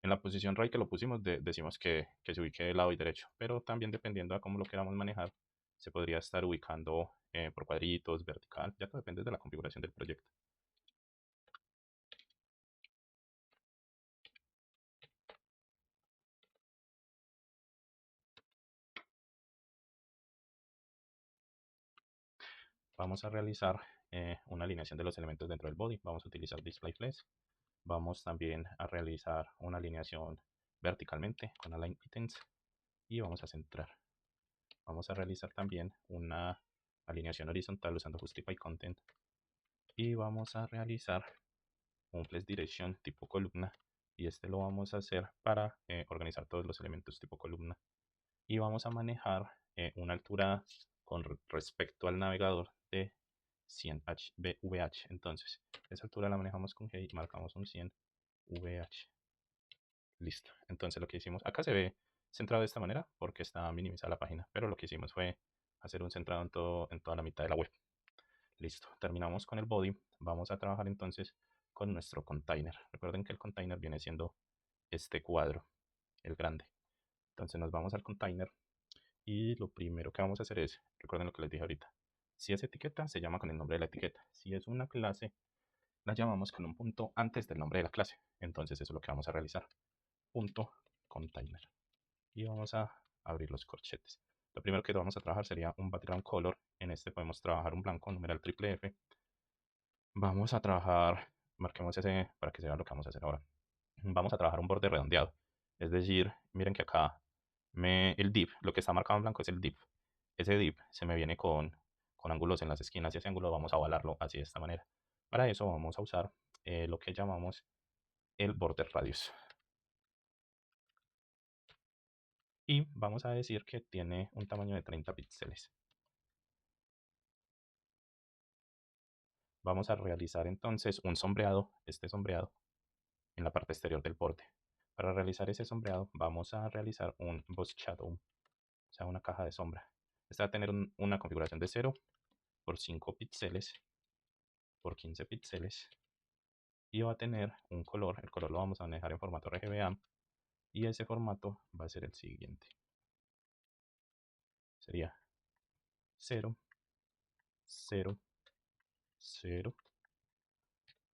[SPEAKER 1] En la posición right que lo pusimos decimos que se ubique de lado y derecho, pero también dependiendo de cómo lo queramos manejar, se podría estar ubicando por cuadritos, vertical, ya todo depende de la configuración del proyecto. Vamos a realizar una alineación de los elementos dentro del body. Vamos a utilizar display flex. Vamos también a realizar una alineación verticalmente con align items y vamos a centrar. Vamos a realizar también una alineación horizontal usando justify content y vamos a realizar un flex direction tipo columna y este lo vamos a hacer para organizar todos los elementos tipo columna y vamos a manejar una altura con respecto al navegador de 100 VH. Entonces, esa altura la manejamos con G y marcamos un 100 VH. Listo. Entonces, lo que hicimos, acá se ve centrado de esta manera porque está minimizada la página, pero lo que hicimos fue hacer un centrado en toda la mitad de la web. Listo. Terminamos con el body. Vamos a trabajar entonces con nuestro container. Recuerden que el container viene siendo este cuadro, el grande. Entonces nos vamos al container y lo primero que vamos a hacer es, recuerden lo que les dije ahorita, si es etiqueta, se llama con el nombre de la etiqueta. Si es una clase, la llamamos con un punto antes del nombre de la clase. Entonces eso es lo que vamos a realizar. Punto container. Y vamos a abrir los corchetes. Lo primero que vamos a trabajar sería un background color. En este podemos trabajar un blanco, numeral triple F. Vamos a trabajar, marquemos ese para que se vea lo que vamos a hacer ahora. Vamos a trabajar un borde redondeado. Es decir, miren que acá el div, lo que está marcado en blanco es el div. Ese div se me viene con ángulos en las esquinas y ese ángulo vamos a ovalarlo así de esta manera. Para eso vamos a usar lo que llamamos el border radius. Y vamos a decir que tiene un tamaño de 30 píxeles. Vamos a realizar entonces un sombreado, este sombreado, en la parte exterior del borde. Para realizar ese sombreado vamos a realizar un box shadow, o sea, una caja de sombra. Esta va a tener una configuración de 0 por 5 píxeles por 15 píxeles y va a tener un color. El color lo vamos a manejar en formato RGBA y ese formato va a ser el siguiente. Sería 0, 0, 0,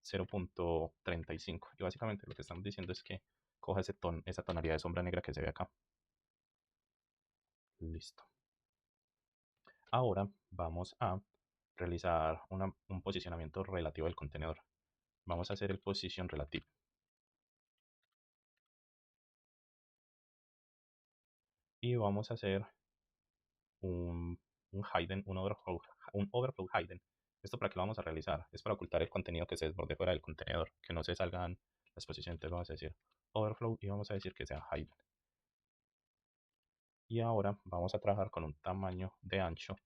[SPEAKER 1] 0.35. Y básicamente lo que estamos diciendo es que coja esa tonalidad de sombra negra que se ve acá. Listo. Ahora vamos a realizar un posicionamiento relativo del contenedor. Vamos a hacer el position relativo. Y vamos a hacer un hidden, un overflow hidden. ¿Esto para qué lo vamos a realizar? Es para ocultar el contenido que se desborde fuera del contenedor, que no se salgan las posiciones. Entonces vamos a decir overflow y vamos a decir que sea hidden. Y ahora vamos a trabajar con un tamaño de ancho.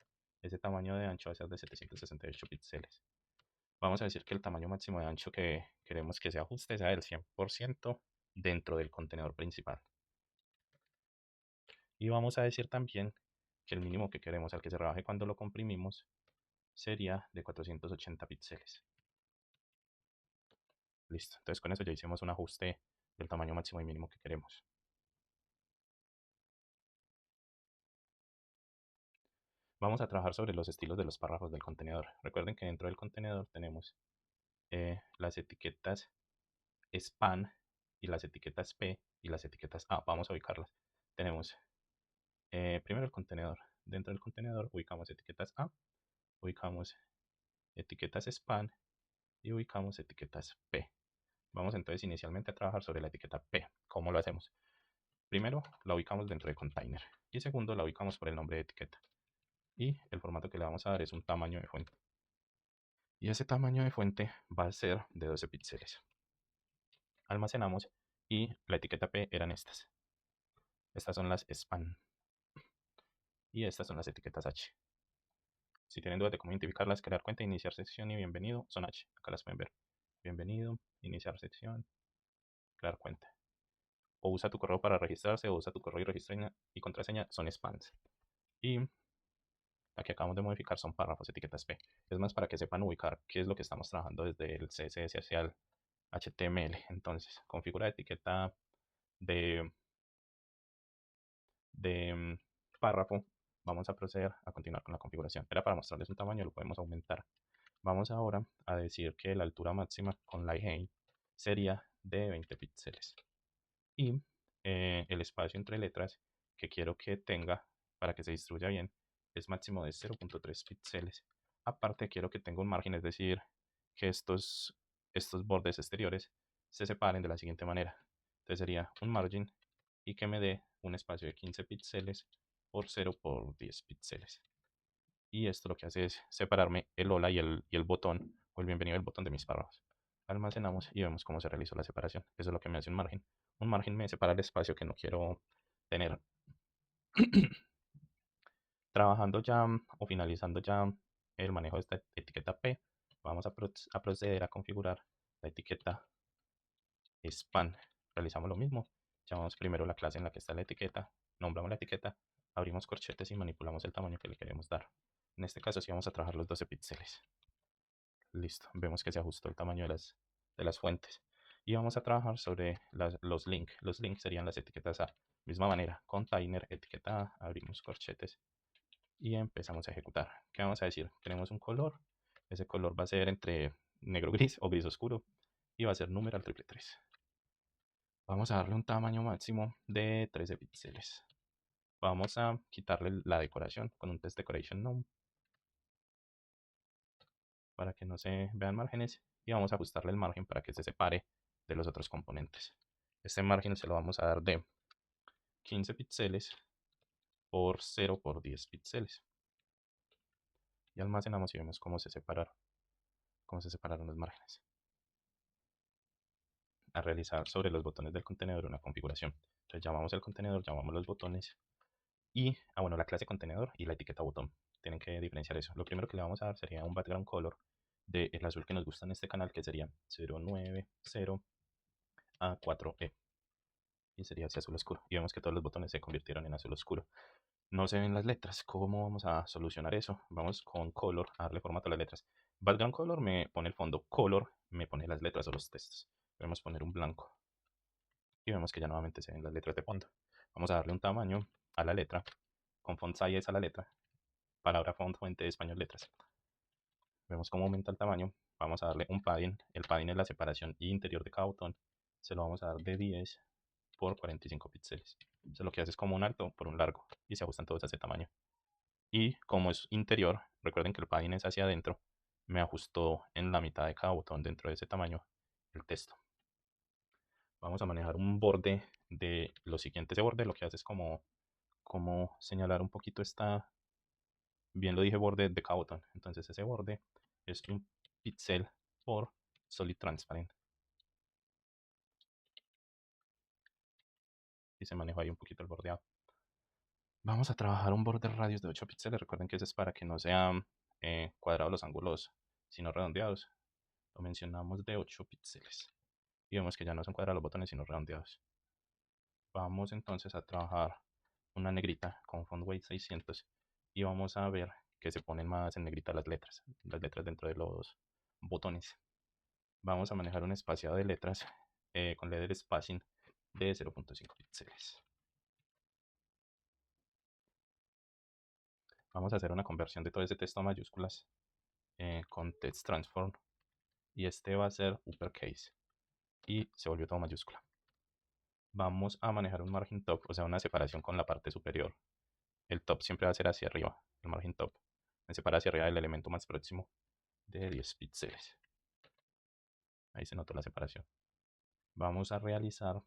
[SPEAKER 1] Ese tamaño de ancho va a ser de 768 píxeles. Vamos a decir que el tamaño máximo de ancho que queremos que se ajuste sea del 100% dentro del contenedor principal. Y vamos a decir también que el mínimo que queremos al que se rebaje cuando lo comprimimos sería de 480 píxeles. Listo. Entonces con eso ya hicimos un ajuste del tamaño máximo y mínimo que queremos. Vamos a trabajar sobre los estilos de los párrafos del contenedor. Recuerden que dentro del contenedor tenemos las etiquetas span y las etiquetas p y las etiquetas a. Vamos a ubicarlas. Tenemos primero el contenedor. Dentro del contenedor ubicamos etiquetas a, ubicamos etiquetas span y ubicamos etiquetas p. Vamos entonces inicialmente a trabajar sobre la etiqueta p. ¿Cómo lo hacemos? Primero la ubicamos dentro de container y segundo la ubicamos por el nombre de etiqueta. Y el formato que le vamos a dar es un tamaño de fuente. Y ese tamaño de fuente va a ser de 12 píxeles. Almacenamos y la etiqueta P eran estas. Estas son las span y estas son las etiquetas H. Si tienen dudas de cómo identificarlas, crear cuenta, iniciar sección y bienvenido son H. Acá las pueden ver. Bienvenido, iniciar sección, crear cuenta. o usa tu correo para registrarse o usa tu correo y contraseña son spans. Y la que acabamos de modificar son párrafos, etiquetas P. Es más para que sepan ubicar qué es lo que estamos trabajando desde el CSS hacia el HTML. Entonces, configura etiqueta de, de párrafo. Vamos a proceder a continuar con la configuración. Era para mostrarles un tamaño, lo podemos aumentar. Vamos ahora a decir que la altura máxima con Lighthane sería de 20 píxeles. Y el espacio entre letras que quiero que tenga para que se distribuya bien es máximo de 0.3 píxeles. Aparte quiero que tenga un margen, es decir, que estos bordes exteriores se separen de la siguiente manera. Entonces sería un margin y que me dé un espacio de 15 píxeles por 0 por 10 píxeles. Y esto lo que hace es separarme el hola y el botón o el bienvenido del botón de mis párrafos. Almacenamos y vemos cómo se realizó la separación. Eso es lo que me hace un margen. Un margen me separa el espacio que no quiero tener. Trabajando ya o finalizando ya el manejo de esta etiqueta P, vamos a proceder a configurar la etiqueta span. Realizamos lo mismo. Llamamos primero la clase en la que está la etiqueta, nombramos la etiqueta, abrimos corchetes y manipulamos el tamaño que le queremos dar. En este caso sí vamos a trabajar los 12 píxeles. Listo, vemos que se ajustó el tamaño de las fuentes. Y vamos a trabajar sobre los links. Los links serían las etiquetas A. Misma manera, container, etiqueta A, abrimos corchetes y empezamos a ejecutar. ¿Qué vamos a decir? Tenemos un color. Ese color va a ser entre negro gris o gris oscuro y va a ser numeral 333. Vamos a darle un tamaño máximo de 13 píxeles. Vamos a quitarle la decoración con un test decoration none para que no se vean márgenes y vamos a ajustarle el margen para que se separe de los otros componentes. Este margen se lo vamos a dar de 15 píxeles por 0 por 10 píxeles. Y almacenamos y vemos cómo se separaron los márgenes. A realizar sobre los botones del contenedor una configuración. Entonces llamamos el contenedor, llamamos los botones y, bueno, la clase contenedor y la etiqueta botón. Tienen que diferenciar eso. Lo primero que le vamos a dar sería un background color del azul que nos gusta en este canal, que sería 090A4E. Y sería ese azul oscuro. Y vemos que todos los botones se convirtieron en azul oscuro. No se ven las letras. ¿Cómo vamos a solucionar eso? Vamos con color a darle formato a las letras. Background color me pone el fondo. Color me pone las letras o los textos. Podemos poner un blanco. Y vemos que ya nuevamente se ven las letras de fondo. Vamos a darle un tamaño a la letra. Con font size a la letra. Palabra font fuente de español letras. Vemos cómo aumenta el tamaño. Vamos a darle un padding. El padding es la separación interior de cada botón. Se lo vamos a dar de 10 por 45 píxeles. Eso lo que hace es como un alto por un largo y se ajustan todos a ese tamaño. Y como es interior, recuerden que el padding es hacia adentro, me ajustó en la mitad de cada botón dentro de ese tamaño el texto. Vamos a manejar un borde de lo siguiente. Ese borde lo que hace es como señalar un poquito bien lo dije, borde de cada botón. Entonces ese borde es un píxel por solid transparent. Y se maneja ahí un poquito el bordeado. Vamos a trabajar un borde radius de 8 píxeles. Recuerden que ese es para que no sean cuadrados los ángulos, sino redondeados. Lo mencionamos de 8 píxeles. Y vemos que ya no son cuadrados los botones, sino redondeados. Vamos entonces a trabajar una negrita con font weight 600 y vamos a ver que se ponen más en negrita las letras dentro de los botones. Vamos a manejar un espaciado de letras con letter spacing de 0.5 píxeles. Vamos a hacer una conversión de todo ese texto a mayúsculas con text transform y este va a ser uppercase y se volvió todo mayúscula. Vamos a manejar un margin top, o sea, una separación con la parte superior. El top siempre va a ser hacia arriba, el margin top. Me separa hacia arriba del elemento más próximo de 10 píxeles. Ahí se notó la separación. Vamos a realizar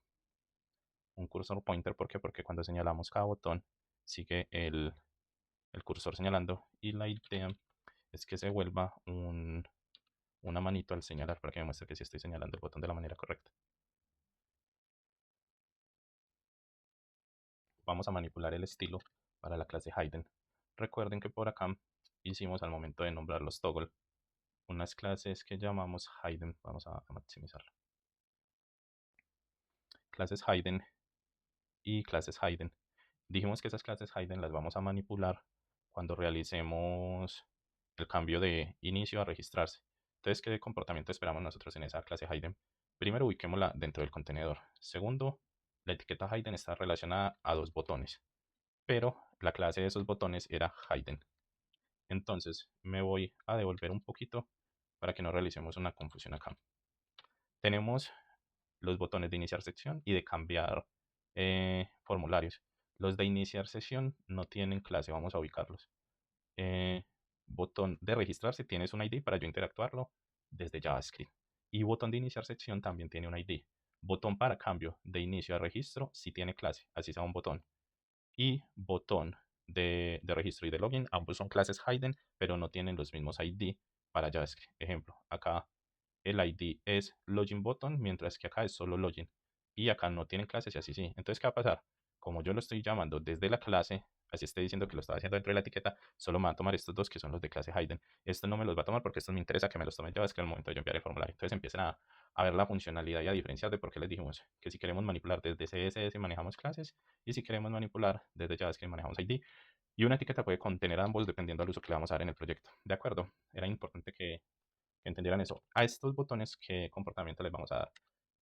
[SPEAKER 1] un cursor pointer, ¿por qué? Porque cuando señalamos cada botón sigue el cursor señalando y la idea es que se vuelva una manito al señalar para que me muestre que sí estoy señalando el botón de la manera correcta. Vamos a manipular el estilo para la clase hidden. Recuerden que por acá hicimos al momento de nombrar los toggle unas clases que llamamos hidden. Vamos a maximizarla. Clases hidden y clases hidden. Dijimos que esas clases hidden las vamos a manipular cuando realicemos el cambio de inicio a registrarse. Entonces, ¿qué comportamiento esperamos nosotros en esa clase hidden? Primero, ubiquémosla dentro del contenedor. Segundo, la etiqueta hidden está relacionada a dos botones, pero la clase de esos botones era hidden. Entonces, me voy a devolver un poquito para que no realicemos una confusión acá. Tenemos los botones de iniciar sección y de cambiar formularios. Los de iniciar sesión no tienen clase, vamos a ubicarlos. Botón de registrarse tienes un ID para yo interactuarlo desde JavaScript. Y botón de iniciar sección también tiene un ID. Botón para cambio de inicio a registro sí tiene clase, así sea un botón. Y botón de registro y de login, ambos son clases hidden, pero no tienen los mismos ID para JavaScript. Ejemplo, acá el ID es login button, mientras que acá es solo login. Y acá no tienen clases y así sí. Entonces, ¿qué va a pasar? Como yo lo estoy llamando desde la clase, así estoy diciendo que lo estaba haciendo dentro de la etiqueta, solo me va a tomar estos dos que son los de clase hidden. Esto no me los va a tomar porque esto me interesa que me los tome JavaScript al momento de yo enviar el formulario. Entonces empiezan a ver la funcionalidad y a diferenciar de por qué les dijimos que si queremos manipular desde CSS manejamos clases y si queremos manipular desde JavaScript manejamos ID. Y una etiqueta puede contener ambos dependiendo del uso que le vamos a dar en el proyecto. ¿De acuerdo? Era importante que entendieran eso. A estos botones, ¿qué comportamiento les vamos a dar?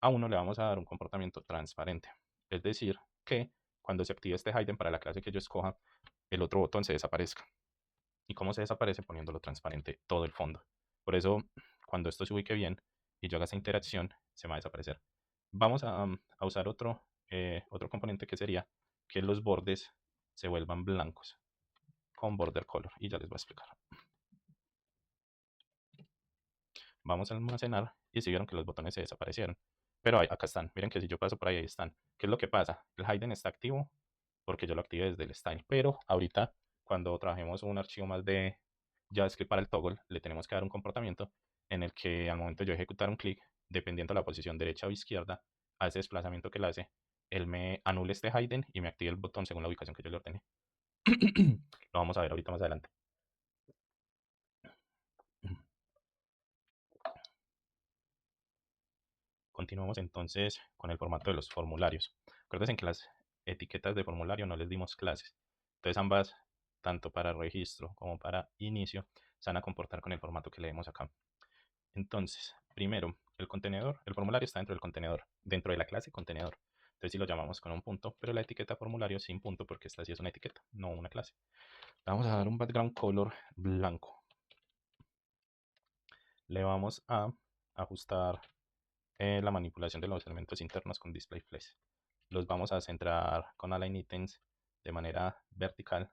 [SPEAKER 1] A uno le vamos a dar un comportamiento transparente. Es decir, que cuando se active este hidden para la clase que yo escoja, el otro botón se desaparezca. ¿Y cómo se desaparece? Poniéndolo transparente todo el fondo. Por eso, cuando esto se ubique bien y yo haga esa interacción, se va a desaparecer. Vamos a usar otro componente que sería que los bordes se vuelvan blancos con border color. Y ya les voy a explicar. Vamos a almacenar y si vieron que los botones se desaparecieron. Pero acá están, miren que si yo paso por ahí, ahí están. ¿Qué es lo que pasa? El hidden está activo porque yo lo activé desde el style, pero ahorita cuando trabajemos un archivo más de JavaScript para el toggle, le tenemos que dar un comportamiento en el que al momento de yo ejecutar un clic, dependiendo de la posición derecha o izquierda, a ese desplazamiento que le hace, él me anule este hidden y me active el botón según la ubicación que yo le ordené. Lo vamos a ver ahorita más adelante. Continuamos entonces con el formato de los formularios. Acuérdense que las etiquetas de formulario no les dimos clases. Entonces ambas, tanto para registro como para inicio, se van a comportar con el formato que leemos acá. Entonces, primero, el contenedor, el formulario está dentro del contenedor, dentro de la clase contenedor. Entonces, si lo llamamos con un punto, pero la etiqueta formulario sin punto, porque esta sí es una etiqueta, no una clase. Vamos a dar un background color blanco. Le vamos a ajustar la manipulación de los elementos internos con display flex. Los vamos a centrar con align items de manera vertical.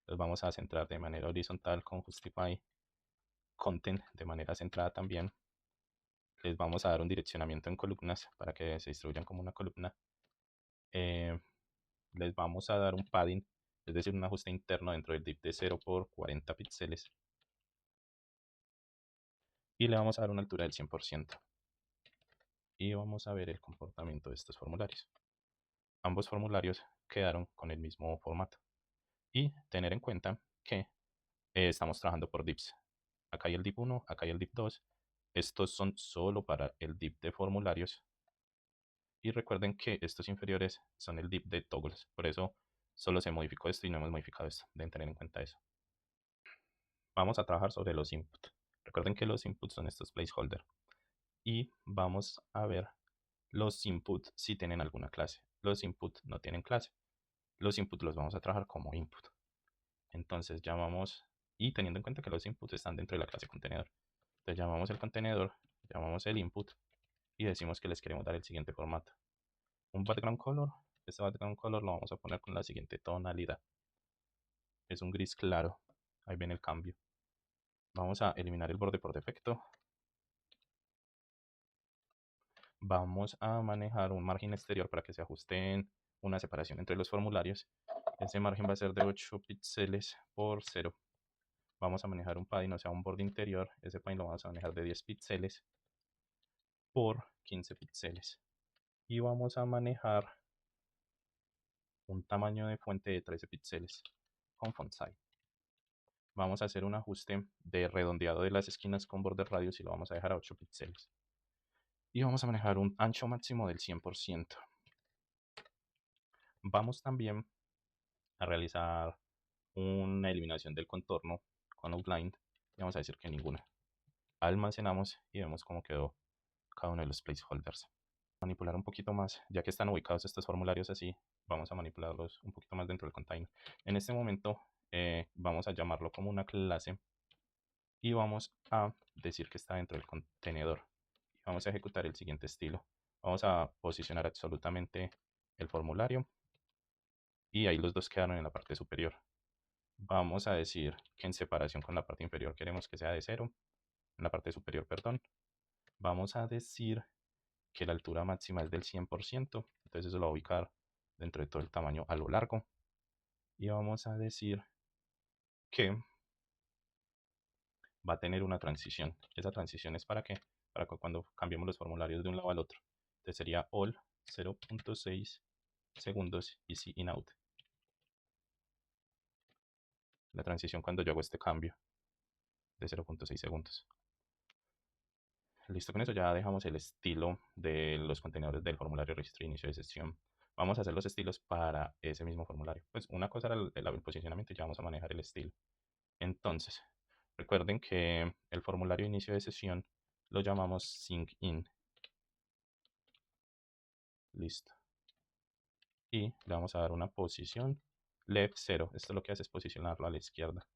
[SPEAKER 1] Los vamos a centrar de manera horizontal con justify content de manera centrada también. Les vamos a dar un direccionamiento en columnas para que se distribuyan como una columna. Les vamos a dar un padding, es decir, un ajuste interno dentro del div de 0 por 40 píxeles. Y le vamos a dar una altura del 100%. Y vamos a ver el comportamiento de estos formularios. Ambos formularios quedaron con el mismo formato. Y tener en cuenta que estamos trabajando por divs. Acá hay el div 1, acá hay el div 2. Estos son solo para el div de formularios. Y recuerden que estos inferiores son el div de toggles. Por eso solo se modificó esto y no hemos modificado esto. Deben tener en cuenta eso. Vamos a trabajar sobre los inputs. Recuerden que los inputs son estos placeholders. Y vamos a ver los inputs si tienen alguna clase. Los inputs no tienen clase. Los inputs los vamos a trabajar como input. Entonces llamamos, y teniendo en cuenta que los inputs están dentro de la clase contenedor, entonces llamamos el contenedor, llamamos el input y decimos que les queremos dar el siguiente formato. Un background color, este background color lo vamos a poner con la siguiente tonalidad. Es un gris claro, ahí ven el cambio. Vamos a eliminar el borde por defecto. Vamos a manejar un margen exterior para que se ajuste una separación entre los formularios. Ese margen va a ser de 8 píxeles por 0. Vamos a manejar un padding, o sea, un borde interior. Ese padding lo vamos a manejar de 10 píxeles por 15 píxeles. Y vamos a manejar un tamaño de fuente de 13 píxeles con font size. Vamos a hacer un ajuste de redondeado de las esquinas con border radius y lo vamos a dejar a 8 píxeles. Y vamos a manejar un ancho máximo del 100%. Vamos también a realizar una eliminación del contorno con outline y vamos a decir que ninguna. Almacenamos y vemos cómo quedó cada uno de los placeholders. Manipular un poquito más, ya que están ubicados estos formularios así, vamos a manipularlos un poquito más dentro del container. En este momento vamos a llamarlo como una clase y vamos a decir que está dentro del contenedor. Y vamos a ejecutar el siguiente estilo. Vamos a posicionar absolutamente el formulario y ahí los dos quedaron en la parte superior. Vamos a decir que en separación con la parte inferior queremos que sea de 0, en la parte superior, perdón. Vamos a decir que la altura máxima es del 100%, entonces eso lo va a ubicar dentro de todo el tamaño a lo largo. Y vamos a decir que va a tener una transición. Esa transición es para qué? Para que cuando cambiemos los formularios de un lado al otro. Entonces sería all 0.6 segundos y see in out. La transición cuando yo hago este cambio de 0.6 segundos. Listo, con eso ya dejamos el estilo de los contenedores del formulario de registro de inicio de sesión. Vamos a hacer los estilos para ese mismo formulario. Pues una cosa era el posicionamiento y ya vamos a manejar el estilo. Entonces, recuerden que el formulario de inicio de sesión lo llamamos sync in. Listo. Y le vamos a dar una posición left 0. Esto lo que hace es posicionarlo a la izquierda.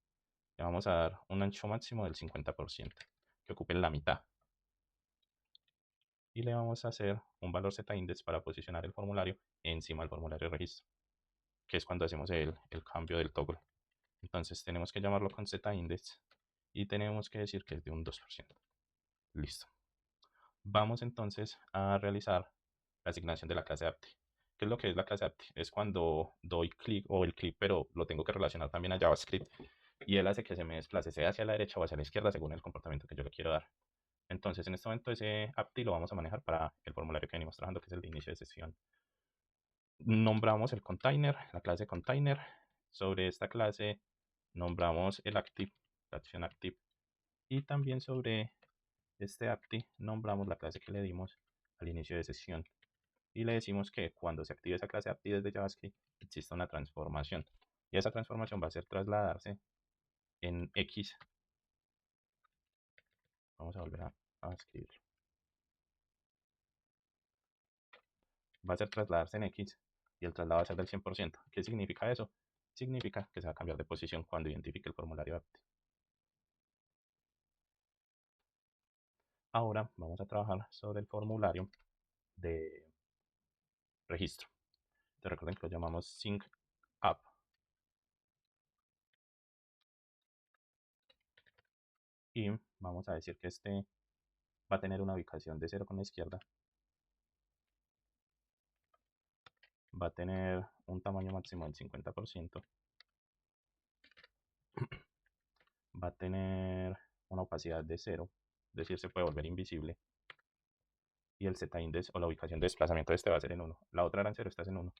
[SPEAKER 1] Le vamos a dar un ancho máximo del 50%, que ocupe la mitad. Y le vamos a hacer un valor z-index para posicionar el formulario encima del formulario de registro, que es cuando hacemos el cambio del toggle. Entonces tenemos que llamarlo con z-index y tenemos que decir que es de un 2%. Listo. Vamos entonces a realizar la asignación de la clase apt. ¿Qué es lo que es la clase apt? Es cuando doy clic o el clic, pero lo tengo que relacionar también a JavaScript y él hace que se me desplace sea hacia la derecha o hacia la izquierda según el comportamiento que yo le quiero dar. Entonces, en este momento ese apti lo vamos a manejar para el formulario que venimos trabajando, que es el de inicio de sesión. Nombramos el container, la clase container. Sobre esta clase nombramos el active, la acción active. Y también sobre este apti nombramos la clase que le dimos al inicio de sesión. Y le decimos que cuando se active esa clase apti desde JavaScript, existe una transformación. Y esa transformación va a ser trasladarse en X. Vamos a volver a escribirlo. Va a ser trasladarse en X y el traslado va a ser del 100%. ¿Qué significa eso? Significa que se va a cambiar de posición cuando identifique el formulario apti. Ahora vamos a trabajar sobre el formulario de registro. Entonces recuerden que lo llamamos sync up. Y vamos a decir que este va a tener una ubicación de 0 con la izquierda. Va a tener un tamaño máximo del 50%. Va a tener una opacidad de 0, es decir, se puede volver invisible. Y el z-index o la ubicación de desplazamiento de este va a ser en 1. La otra era en 0, esta es en 1.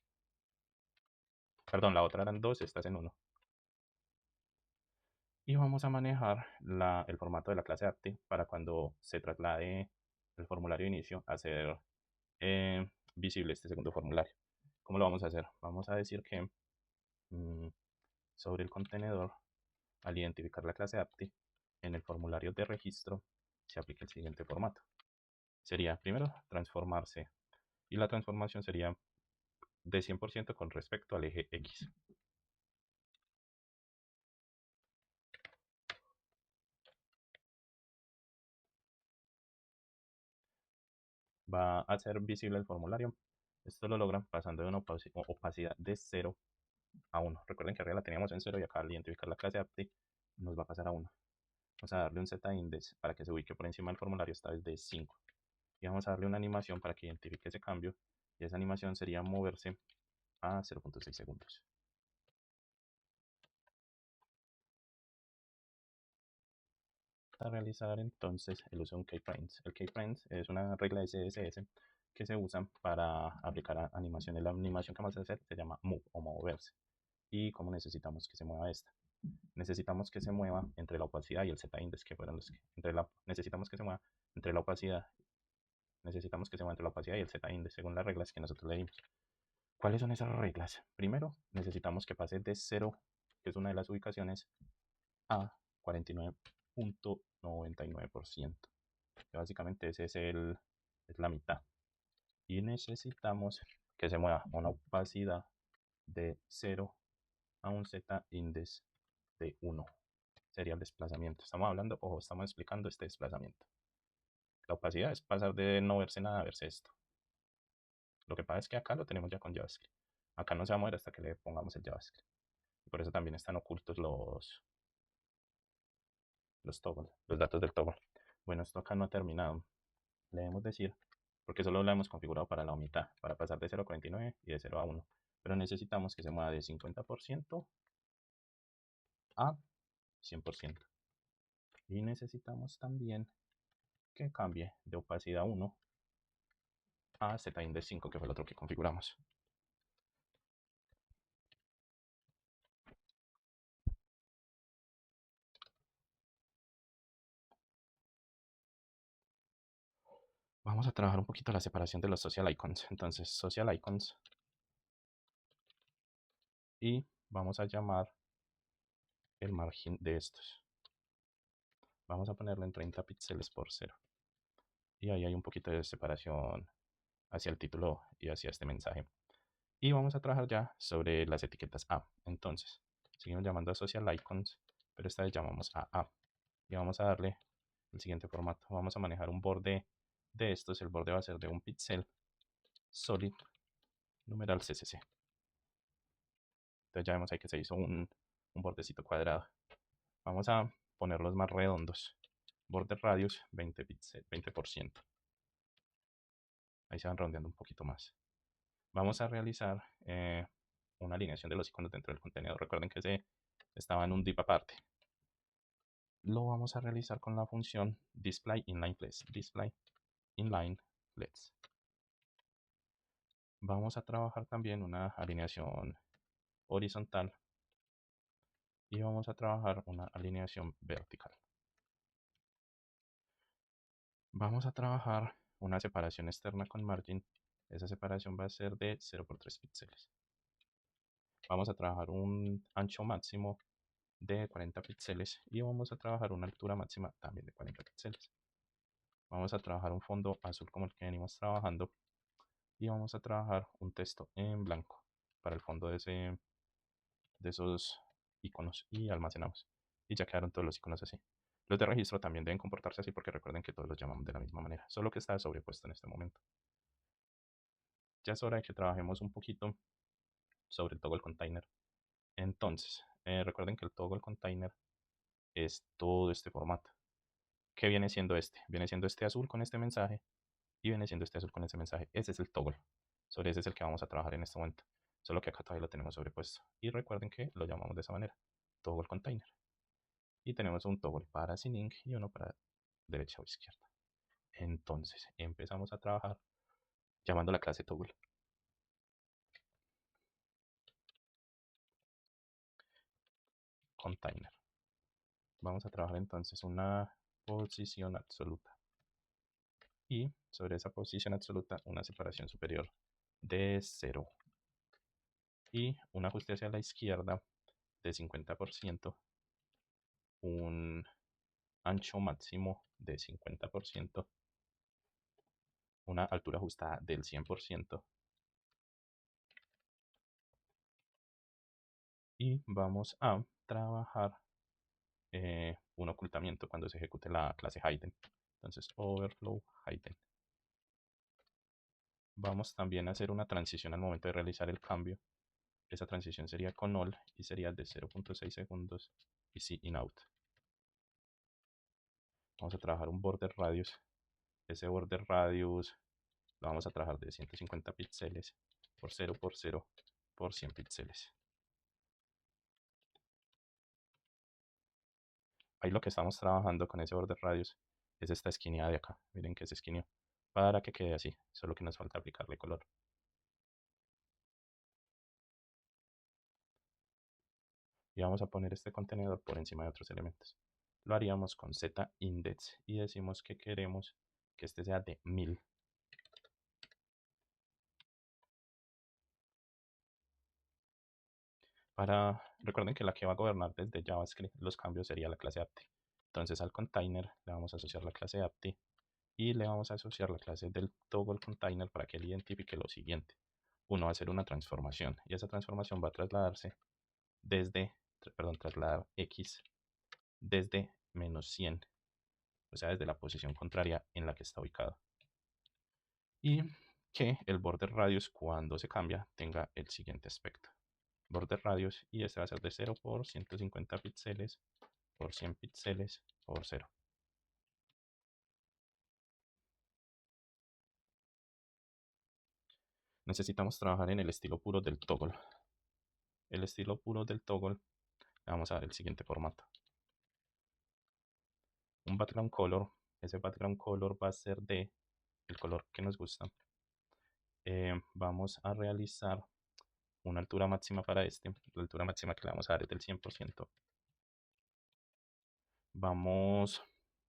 [SPEAKER 1] Perdón, la otra eran 2, esta es en 1. Y vamos a manejar el formato de la clase apti para cuando se traslade el formulario de inicio a ser visible este segundo formulario. ¿Cómo lo vamos a hacer? Vamos a decir que sobre el contenedor, al identificar la clase apti, en el formulario de registro se aplica el siguiente formato. Sería primero transformarse y la transformación sería de 100% con respecto al eje X. Va a ser visible el formulario. Esto lo logran pasando de una opacidad de 0 a 1. Recuerden que arriba la teníamos en 0 y acá al identificar la clase apti nos va a pasar a 1. Vamos a darle un z-index para que se ubique por encima del formulario, esta vez de 5. Y vamos a darle una animación para que identifique ese cambio. Y esa animación sería moverse a 0.6 segundos. Para realizar entonces el uso de un keyframes. El keyframes es una regla de CSS que se usa para aplicar animaciones. La animación que vamos a hacer se llama move o moverse. ¿Y cómo necesitamos que se mueva esta? Necesitamos que se mueva entre la opacidad y el z-index, que fueron los que necesitamos que se mueva entre la opacidad. Necesitamos que se mueva entre la opacidad y el z-index según las reglas que nosotros le dimos. ¿Cuáles son esas reglas? Primero, necesitamos que pase de 0, que es una de las ubicaciones, a 49.99%. Básicamente ese es la mitad. Y necesitamos que se mueva una opacidad de 0 a un z-index de 1. Sería el desplazamiento. Estamos hablando, ojo, estamos explicando este desplazamiento. La opacidad es pasar de no verse nada a verse esto. Lo que pasa es que acá lo tenemos ya con JavaScript. Acá no se va a mover hasta que le pongamos el JavaScript. Y por eso también están ocultos los toggle, los datos del toggle. Bueno, esto acá no ha terminado. Le debemos decir, porque solo lo hemos configurado para la mitad, para pasar de 0 a 49 y de 0 a 1. Pero necesitamos que se mueva de 50% a 100%. Y necesitamos también que cambie de opacidad 1 a z-index 5, que fue el otro que configuramos. Vamos a trabajar un poquito la separación de los social icons. Entonces, social icons. Y vamos a llamar el margen de estos. Vamos a ponerlo en 30 píxeles por 0. Y ahí hay un poquito de separación hacia el título y hacia este mensaje. Y vamos a trabajar ya sobre las etiquetas A. Entonces, seguimos llamando a social icons, pero esta vez llamamos a A. Y vamos a darle el siguiente formato. Vamos a manejar un borde de estos. El borde va a ser de un píxel solid numeral CCC. Entonces ya vemos ahí que se hizo un bordecito cuadrado. Vamos a ponerlos más redondos. Border radius 20%. Ahí se van redondeando un poquito más. Vamos a realizar una alineación de los iconos dentro del contenedor. Recuerden que ese estaba en un div aparte. Lo vamos a realizar con la función display inline flex. Display inline flex. Vamos a trabajar también una alineación horizontal y vamos a trabajar una alineación vertical. Vamos a trabajar una separación externa con margin. Esa separación va a ser de 0 por 3 píxeles. Vamos a trabajar un ancho máximo de 40 píxeles y vamos a trabajar una altura máxima también de 40 píxeles. Vamos a trabajar un fondo azul como el que venimos trabajando y vamos a trabajar un texto en blanco para el fondo de esos iconos y almacenamos. Y ya quedaron todos los iconos así. Los de registro también deben comportarse así porque recuerden que todos los llamamos de la misma manera, solo que está sobrepuesto en este momento. Ya es hora de que trabajemos un poquito sobre el toggle container. Entonces, recuerden que el toggle container es todo este formato. ¿Qué viene siendo este? Viene siendo este azul con este mensaje y viene siendo este azul con este mensaje. Ese es el toggle. Sobre ese es el que vamos a trabajar en este momento. Solo que acá todavía lo tenemos sobrepuesto. Y recuerden que lo llamamos de esa manera. Toggle container. Y tenemos un toggle para sync y uno para derecha o izquierda. Entonces, empezamos a trabajar llamando la clase toggle. Container. Vamos a trabajar entonces una posición absoluta. Y sobre esa posición absoluta una separación superior de 0 y un ajuste hacia la izquierda de 50%, un ancho máximo de 50%, una altura ajustada del 100% y vamos a trabajar un ocultamiento cuando se ejecute la clase hidden. Entonces overflow hidden. Vamos también a hacer una transición al momento de realizar el cambio. Esa transición sería con all y sería de 0.6 segundos y sí in out. Vamos a trabajar un border radius. Ese border radius lo vamos a trabajar de 150 píxeles por 0 por 0 por 100 píxeles. Ahí lo que estamos trabajando con ese border radius es esta esquinilla de acá. Miren que se esquineó para que quede así, solo que nos falta aplicarle color. Y vamos a poner este contenedor por encima de otros elementos. Lo haríamos con z-index y decimos que queremos que este sea de 1000. Recuerden que la que va a gobernar desde JavaScript los cambios sería la clase Apti. Entonces al container le vamos a asociar la clase Apti y le vamos a asociar la clase del toggle container para que él identifique lo siguiente. Uno va a hacer una transformación y esa transformación va a trasladarse trasladar x desde -100, o sea, desde la posición contraria en la que está ubicado. Y que el border radius cuando se cambia tenga el siguiente aspecto. Border radius, y este va a ser de 0 por 150 píxeles por 100 píxeles por 0. Necesitamos trabajar en el estilo puro del toggle. El estilo puro del toggle, le vamos a dar el siguiente formato. Un background color, ese background color va a ser de el color que nos gusta. Vamos a realizar una altura máxima para este. La altura máxima que le vamos a dar es del 100%. Vamos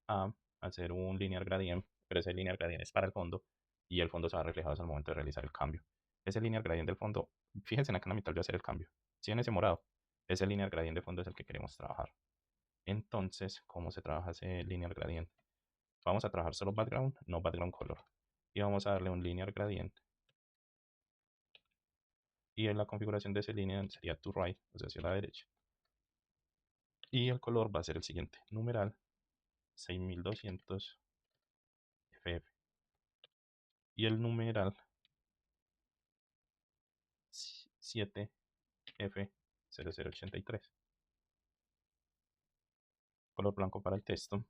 [SPEAKER 1] a hacer un linear gradient, pero ese linear gradient es para el fondo y el fondo se va a reflejar al momento de realizar el cambio. Ese linear gradient del fondo, fíjense en acá en la mitad voy a hacer el cambio. Si en ese morado, ese linear gradient de fondo es el que queremos trabajar. Entonces, ¿cómo se trabaja ese linear gradient? Vamos a trabajar solo background, no background color. Y vamos a darle un linear gradient. Y en la configuración de ese linear sería to right, o sea, hacia la derecha. Y el color va a ser el siguiente, numeral 6200 FF. Y el numeral 7F0083. Color blanco para el texto.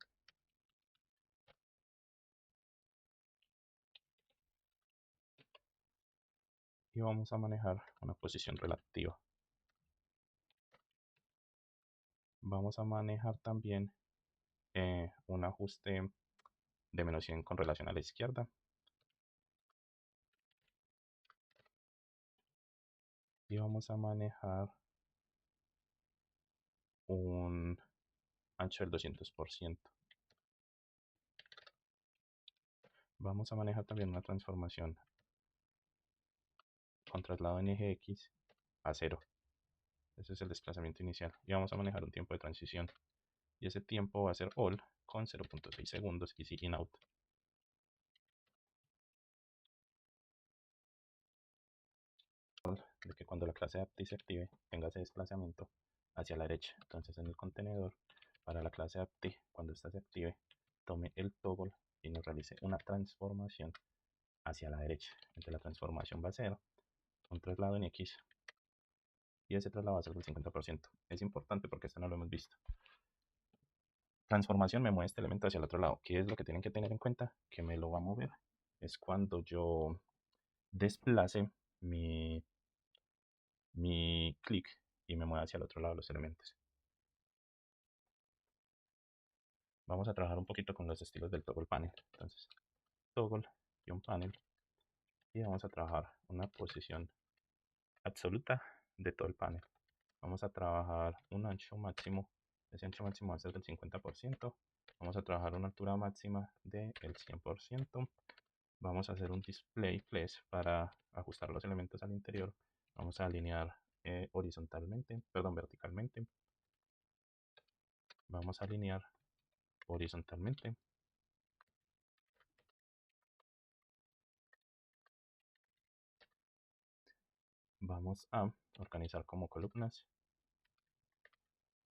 [SPEAKER 1] Y vamos a manejar una posición relativa. Vamos a manejar también un ajuste de -100 con relación a la izquierda. Y vamos a manejar un ancho del 200%. Vamos a manejar también una transformación con traslado en eje X a 0. Ese es el desplazamiento inicial. Y vamos a manejar un tiempo de transición. Y ese tiempo va a ser all con 0.6 segundos y si in out. De que cuando la clase apti se active tenga ese desplazamiento hacia la derecha. Entonces en el contenedor para la clase apti, cuando ésta se active, tome el toggle y nos realice una transformación hacia la derecha. Entonces la transformación va a ser un traslado en X y ese traslado va a ser del 50%. Es importante porque esto no lo hemos visto. Transformación me mueve este elemento hacia el otro lado. ¿Qué es lo que tienen que tener en cuenta? Que me lo va a mover. Es cuando yo desplace mi clic y me mueve hacia el otro lado los elementos. Vamos a trabajar un poquito con los estilos del toggle panel. Entonces, toggle y un panel. Y vamos a trabajar una posición absoluta de todo el panel. Vamos a trabajar un ancho máximo. Ese ancho máximo va a ser del 50%. Vamos a trabajar una altura máxima del 100%. Vamos a hacer un display flash para ajustar los elementos al interior. Vamos a alinear verticalmente. Vamos a alinear horizontalmente. Vamos a organizar como columnas.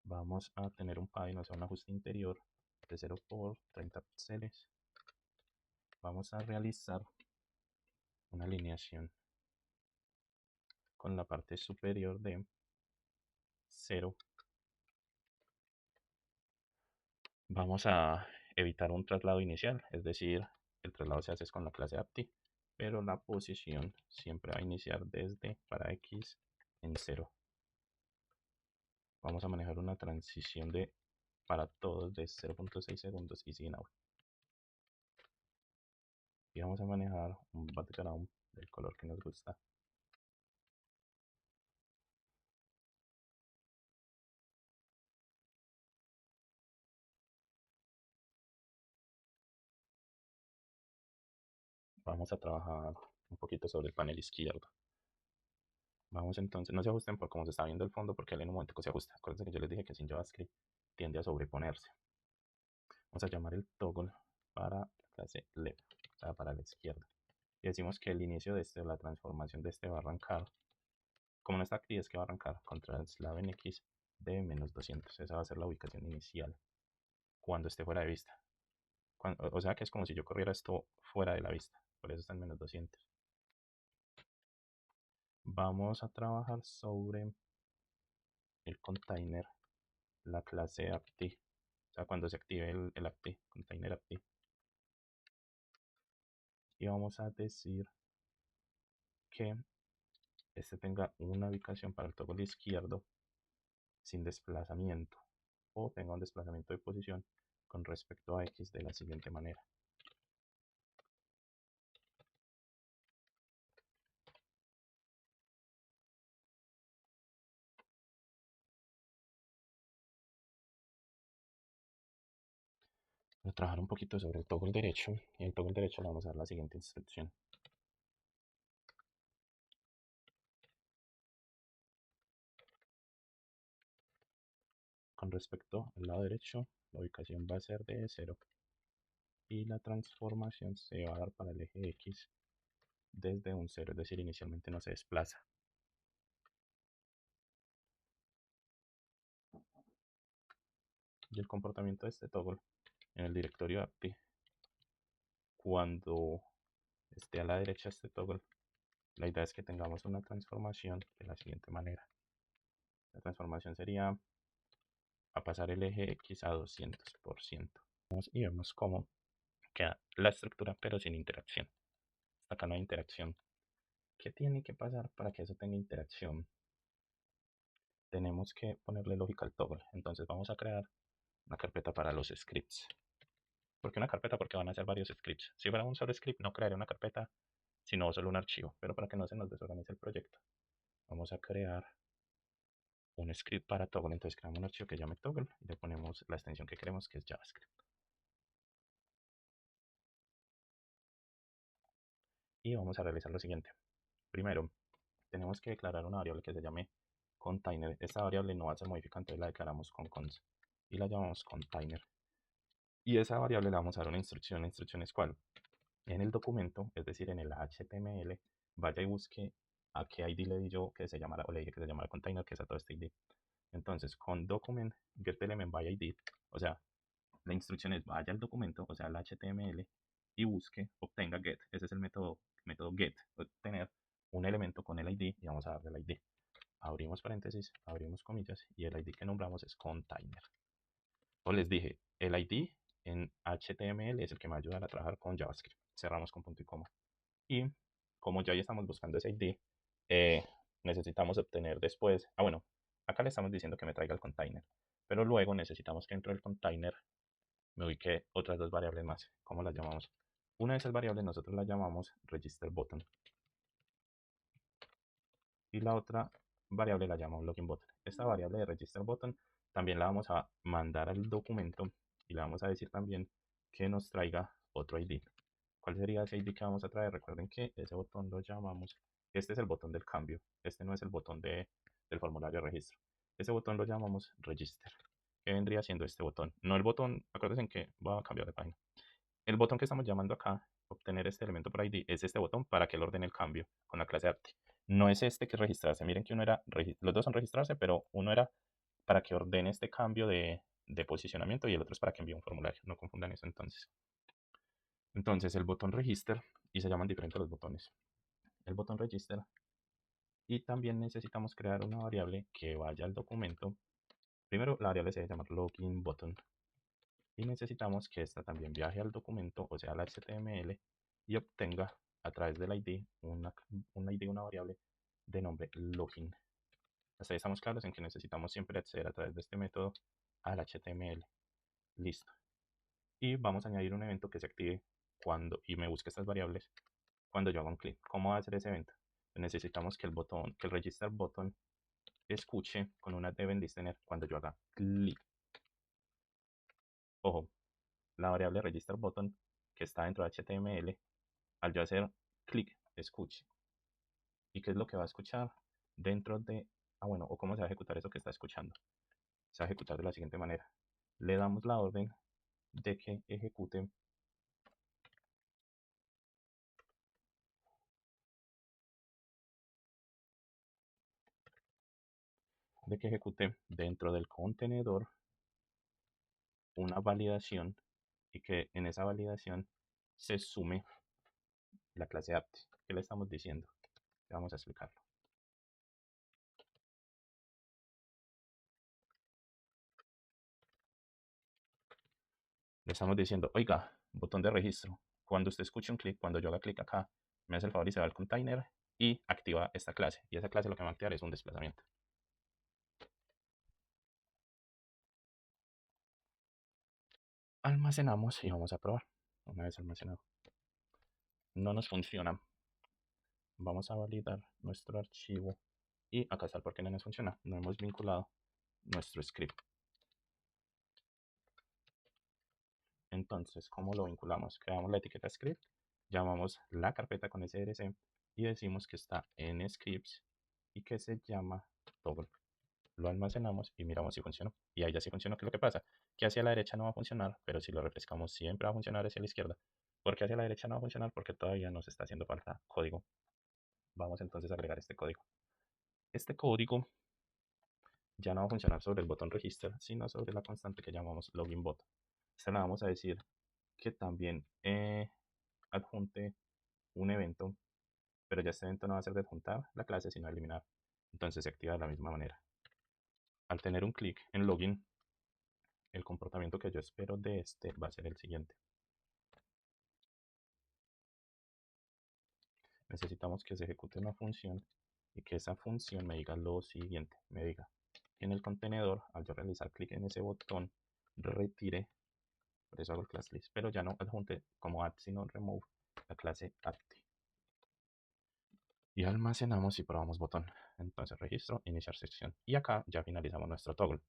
[SPEAKER 1] Vamos a tener un padding, o sea, un ajuste interior de 0 por 30 píxeles. Vamos a realizar una alineación con la parte superior de 0. Vamos a evitar un traslado inicial, es decir, el traslado se hace con la clase apti, pero la posición siempre va a iniciar desde para x en 0. Vamos a manejar una transición para todos de 0.6 segundos y sin out. Y vamos a manejar un background del color que nos gusta. Vamos a trabajar un poquito sobre el panel izquierdo. Vamos entonces, no se ajusten por cómo se está viendo el fondo porque él en un momento se ajusta. Acuérdense que yo les dije que sin JavaScript tiende a sobreponerse. Vamos a llamar el toggle para la clase left, o sea, para la izquierda. Y decimos que el inicio de este, la transformación de este va a arrancar, como no está aquí, es que va a arrancar contra slave en x de menos 200. Esa va a ser la ubicación inicial cuando esté fuera de vista. O sea que es como si yo corriera esto fuera de la vista, por eso está en menos 200. Vamos a trabajar sobre el container, la clase apt, o sea, cuando se active el apt, container apt. Y vamos a decir que este tenga una ubicación para el toggle izquierdo sin desplazamiento, o tenga un desplazamiento de posición con respecto a x de la siguiente manera. Voy a trabajar un poquito sobre el toggle derecho, y el toggle derecho le vamos a dar la siguiente instrucción. Con respecto al lado derecho, la ubicación va a ser de 0 y la transformación se va a dar para el eje X desde un 0, es decir, inicialmente no se desplaza. Y el comportamiento de este toggle en el directorio apt, cuando esté a la derecha este toggle, la idea es que tengamos una transformación de la siguiente manera. La transformación sería a pasar el eje X a 200%. Y vemos cómo queda la estructura pero sin interacción. Acá no hay interacción. ¿Qué tiene que pasar para que eso tenga interacción? Tenemos que ponerle lógica al toggle. Entonces vamos a crear una carpeta para los scripts. ¿Por qué una carpeta? Porque van a ser varios scripts. Si fuera un solo script no crearía una carpeta, sino solo un archivo. Pero para que no se nos desorganice el proyecto, vamos a crear un script para toggle. Entonces creamos un archivo que llame toggle y le ponemos la extensión que queremos, que es JavaScript. Y vamos a realizar lo siguiente. Primero, tenemos que declarar una variable que se llame container. Esta variable no va a ser modificada, entonces la declaramos con cons y la llamamos container. Y esa variable le vamos a dar una instrucción. La instrucción es cuál. En el documento, es decir, en el HTML, vaya y busque a qué ID le di yo que se llamara, o le dije que se llamara container, que es a todo este ID. Entonces, con document get element by ID, o sea, la instrucción es vaya al documento, o sea, al HTML, y busque, obtenga get. Ese es el método get, obtener un elemento con el ID y vamos a darle el ID. Abrimos paréntesis, abrimos comillas y el ID que nombramos es container. O les dije, el ID en HTML es el que me va a ayudar a trabajar con JavaScript. Cerramos con punto y coma. Y como ya estamos buscando ese ID, necesitamos obtener después, bueno, acá le estamos diciendo que me traiga el container, pero luego necesitamos que dentro del container me ubique otras dos variables más. ¿Cómo las llamamos? Una de esas variables nosotros la llamamos register button y la otra variable la llamamos login button. Esta variable de register button también la vamos a mandar al documento y le vamos a decir también que nos traiga otro ID. ¿Cuál sería ese ID que vamos a traer? Recuerden que ese botón lo llamamos, este es el botón del cambio, este no es el botón del formulario de registro. Ese botón lo llamamos register, que vendría siendo este botón. No el botón, acuérdense que va a cambiar de página. El botón que estamos llamando acá, obtener este elemento por ID, es este botón para que él ordene el cambio con la clase apt. No es este que es registrarse. Miren que uno era, los dos son registrarse, pero uno era para que ordene este cambio de posicionamiento y el otro es para que envíe un formulario. No confundan eso entonces. Entonces el botón register, y se llaman diferentes los botones. El botón register, y también necesitamos crear una variable que vaya al documento. Primero la variable se debe llamar login button y necesitamos que esta también viaje al documento, o sea al HTML, y obtenga a través del ID una variable de nombre login. Hasta ahí estamos claros en que necesitamos siempre acceder a través de este método al HTML. Listo. Y vamos a añadir un evento que se active cuando y me busque estas variables cuando yo haga un clic. ¿Cómo va a ser ese evento? Necesitamos que el botón, que el register button escuche con una deben listener cuando yo haga clic. Ojo, la variable register button que está dentro de HTML, al yo hacer clic, escuche. ¿Y qué es lo que va a escuchar? dentro de, bueno, o cómo se va a ejecutar eso que está escuchando. Se va a ejecutar de la siguiente manera. Le damos la orden de que ejecute dentro del contenedor una validación y que en esa validación se sume la clase apt. ¿Qué le estamos diciendo? Vamos a explicarlo. Le estamos diciendo, oiga, botón de registro. Cuando usted escuche un clic, cuando yo haga clic acá, me hace el favor y se va al container y activa esta clase. Y esa clase lo que va a activar es un desplazamiento. Almacenamos y vamos a probar. Una vez almacenado. No nos funciona. Vamos a validar nuestro archivo. Y acá está el por qué no nos funciona. No hemos vinculado nuestro script. Entonces, ¿cómo lo vinculamos? Creamos la etiqueta script, llamamos la carpeta con src y decimos que está en scripts y que se llama toggle. Lo almacenamos y miramos si funcionó. Y ahí ya sí funcionó. ¿Qué es lo que pasa? Que hacia la derecha no va a funcionar, pero si lo refrescamos siempre va a funcionar hacia la izquierda. ¿Por qué hacia la derecha no va a funcionar? Porque todavía nos está haciendo falta código. Vamos entonces a agregar este código. Este código ya no va a funcionar sobre el botón register, sino sobre la constante que llamamos login bot. Esta le vamos a decir que también adjunte un evento, pero ya este evento no va a ser de adjuntar la clase, sino de eliminar. Entonces se activa de la misma manera. Al tener un clic en login, el comportamiento que yo espero de este va a ser el siguiente. Necesitamos que se ejecute una función y que esa función me diga lo siguiente. Me diga que en el contenedor, al yo realizar clic en ese botón, retire, por eso hago el class list, pero ya no adjunte como add, sino remove la clase add. Y almacenamos y probamos botón. Entonces registro, iniciar sección. Y acá ya finalizamos nuestro toggle.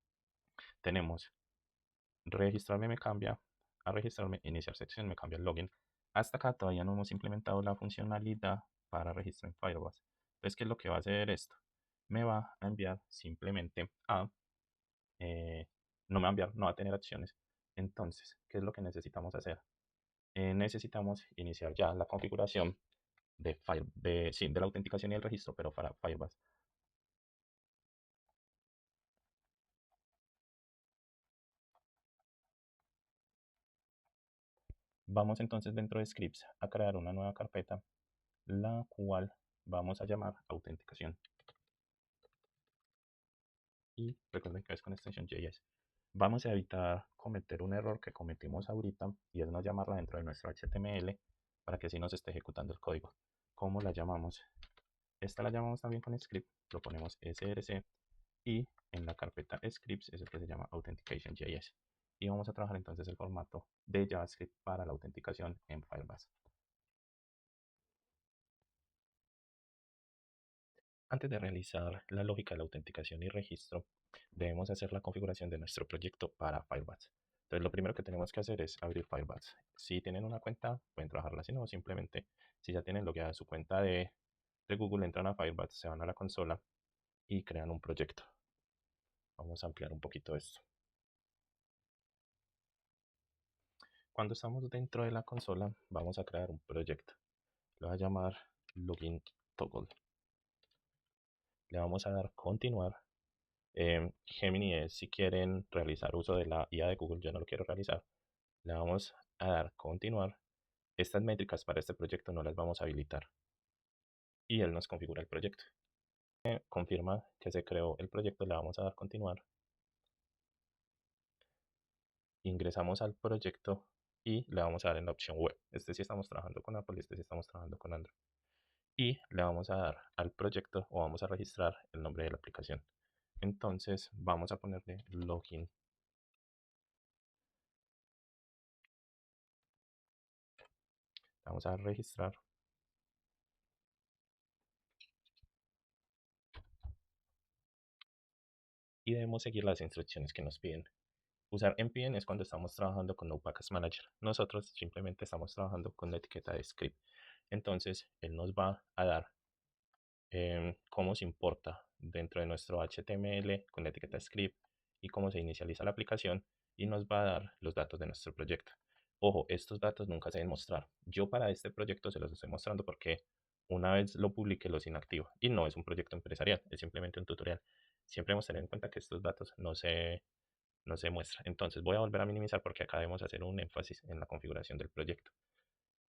[SPEAKER 1] Tenemos registrarme me cambia, a registrarme, iniciar sección me cambia el login. Hasta acá todavía no hemos implementado la funcionalidad para registro en Firebase. Entonces, ¿qué es lo que va a hacer esto? Me va a enviar simplemente a, no me va a enviar, no va a tener acciones. Entonces, ¿qué es lo que necesitamos hacer? Necesitamos iniciar ya la configuración de la autenticación y el registro, pero para Firebase. Vamos entonces dentro de scripts a crear una nueva carpeta, la cual vamos a llamar autenticación. Y recuerden que es con extensión JS. Vamos a evitar cometer un error que cometimos ahorita y es no llamarla dentro de nuestro HTML para que así nos esté ejecutando el código. ¿Cómo la llamamos? Esta la llamamos también con script, lo ponemos src y en la carpeta scripts es el que se llama authentication.js. Y vamos a trabajar entonces el formato de JavaScript para la autenticación en Firebase. Antes de realizar la lógica de la autenticación y registro, debemos hacer la configuración de nuestro proyecto para Firebase. Entonces, lo primero que tenemos que hacer es abrir Firebase. Si tienen una cuenta, pueden trabajarla. Si no, simplemente, si ya tienen logueada su cuenta de Google, entran a Firebase, se van a la consola y crean un proyecto. Vamos a ampliar un poquito esto. Cuando estamos dentro de la consola, vamos a crear un proyecto. Lo voy a llamar Login Toggle. Le vamos a dar continuar. Gemini es si quieren realizar uso de la IA de Google, yo no lo quiero realizar. Le vamos a dar continuar. Estas métricas para este proyecto no las vamos a habilitar. Y él nos configura el proyecto. Confirma que se creó el proyecto, le vamos a dar continuar. Ingresamos al proyecto y le vamos a dar en la opción web. Este sí estamos trabajando con Apple y este sí estamos trabajando con Android. Y le vamos a dar al proyecto o vamos a registrar el nombre de la aplicación. Entonces vamos a ponerle login. Vamos a registrar. Y debemos seguir las instrucciones que nos piden. Usar npm es cuando estamos trabajando con NoPackage Manager. Nosotros simplemente estamos trabajando con la etiqueta de script. Entonces, él nos va a dar cómo se importa dentro de nuestro HTML con la etiqueta script y cómo se inicializa la aplicación y nos va a dar los datos de nuestro proyecto. Ojo, estos datos nunca se deben mostrar. Yo para este proyecto se los estoy mostrando porque una vez lo publique los inactivo y no es un proyecto empresarial, es simplemente un tutorial. Siempre hemos tenido en cuenta que estos datos no se muestran. Entonces voy a volver a minimizar porque acá debemos hacer un énfasis en la configuración del proyecto.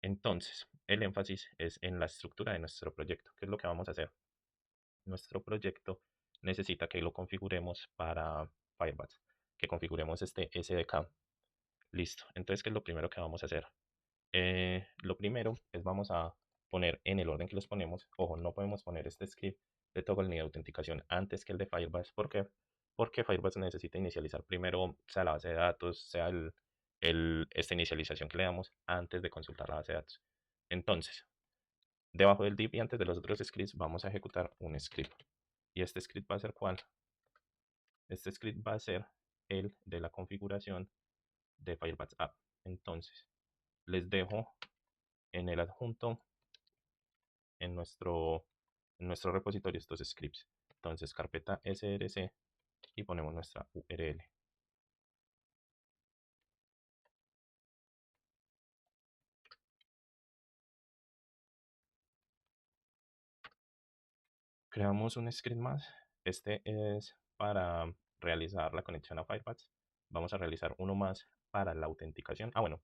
[SPEAKER 1] Entonces, el énfasis es en la estructura de nuestro proyecto. ¿Qué es lo que vamos a hacer? Nuestro proyecto necesita que lo configuremos para Firebase, que configuremos este SDK. Listo. Entonces, ¿qué es lo primero que vamos a hacer? Lo primero es vamos a poner en el orden que los ponemos. Ojo, no podemos poner este script de toggle ni de autenticación antes que el de Firebase. ¿Por qué? Porque Firebase necesita inicializar primero, sea la base de datos, sea esta inicialización que le damos antes de consultar la base de datos. Entonces, debajo del div y antes de los otros scripts vamos a ejecutar un script. ¿Y este script va a ser cuál? Este script va a ser el de la configuración de Firebase App. Entonces, les dejo en el adjunto, en nuestro repositorio, estos scripts. Entonces, carpeta src y ponemos nuestra URL. Creamos un script más. Este es para realizar la conexión a Firebase. Vamos a realizar uno más para la autenticación. Bueno,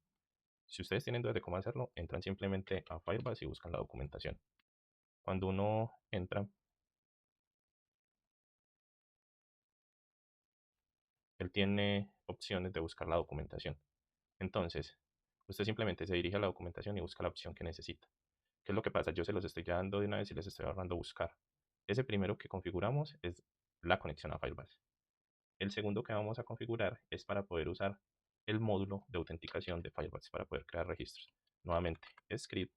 [SPEAKER 1] si ustedes tienen dudas de cómo hacerlo, entran simplemente a Firebase y buscan la documentación. Cuando uno entra, él tiene opciones de buscar la documentación. Entonces, usted simplemente se dirige a la documentación y busca la opción que necesita. ¿Qué es lo que pasa? Yo se los estoy dando de una vez y les estoy ahorrando buscar. Ese primero que configuramos es la conexión a Firebase. El segundo que vamos a configurar es para poder usar el módulo de autenticación de Firebase para poder crear registros. Nuevamente, script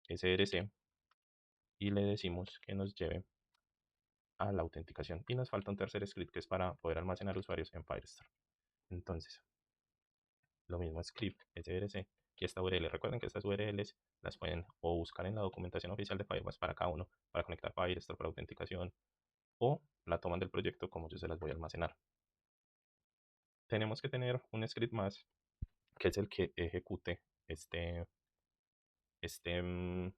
[SPEAKER 1] src y le decimos que nos lleve a la autenticación. Y nos falta un tercer script que es para poder almacenar usuarios en Firestore. Entonces, lo mismo script src y esta URL. Recuerden que estas URLs las pueden o buscar en la documentación oficial de Firebase para cada uno, para conectar Firestore para autenticación, o la toman del proyecto como yo se las voy a almacenar. Tenemos que tener un script más que es el que ejecute este, mm,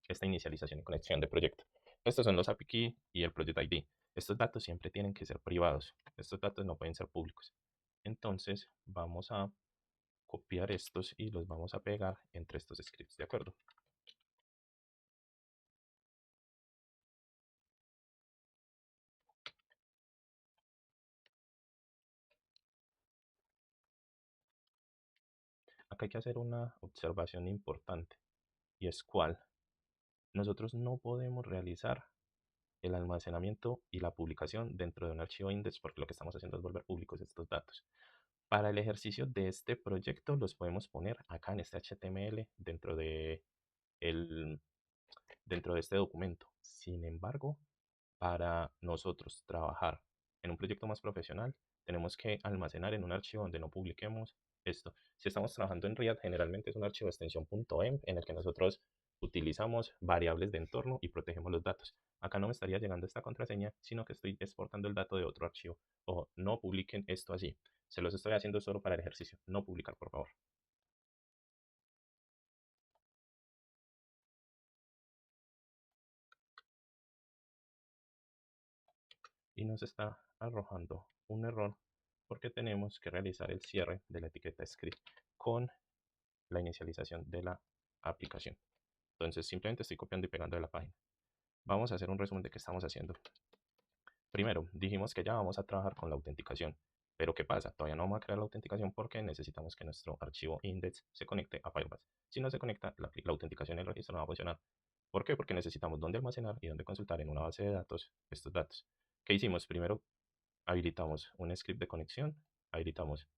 [SPEAKER 1] esta inicialización y conexión de proyecto. Estos son los API Key y el Project ID. Estos datos siempre tienen que ser privados. Estos datos no pueden ser públicos. Entonces vamos a copiar estos y los vamos a pegar entre estos scripts, ¿de acuerdo? Acá hay que hacer una observación importante y es cuál. Nosotros no podemos realizar el almacenamiento y la publicación dentro de un archivo index porque lo que estamos haciendo es volver públicos estos datos. Para el ejercicio de este proyecto los podemos poner acá en este HTML el, dentro de este documento. Sin embargo, para nosotros trabajar en un proyecto más profesional, tenemos que almacenar en un archivo donde no publiquemos esto. Si estamos trabajando en React, generalmente es un archivo de extensión .env en el que nosotros utilizamos variables de entorno y protegemos los datos. Acá no me estaría llegando esta contraseña, sino que estoy exportando el dato de otro archivo. Ojo, no publiquen esto así. Se los estoy haciendo solo para el ejercicio. No publicar, por favor. Y nos está arrojando un error porque tenemos que realizar el cierre de la etiqueta script con la inicialización de la aplicación. Entonces simplemente estoy copiando y pegando de la página. Vamos a hacer un resumen de qué estamos haciendo. Primero, dijimos que ya vamos a trabajar con la autenticación. Pero ¿qué pasa? Todavía no vamos a crear la autenticación porque necesitamos que nuestro archivo index se conecte a Firebase. Si no se conecta, la autenticación y el registro no va a funcionar. ¿Por qué? Porque necesitamos dónde almacenar y dónde consultar en una base de datos estos datos. ¿Qué hicimos? Primero habilitamos un script de conexión, habilitamos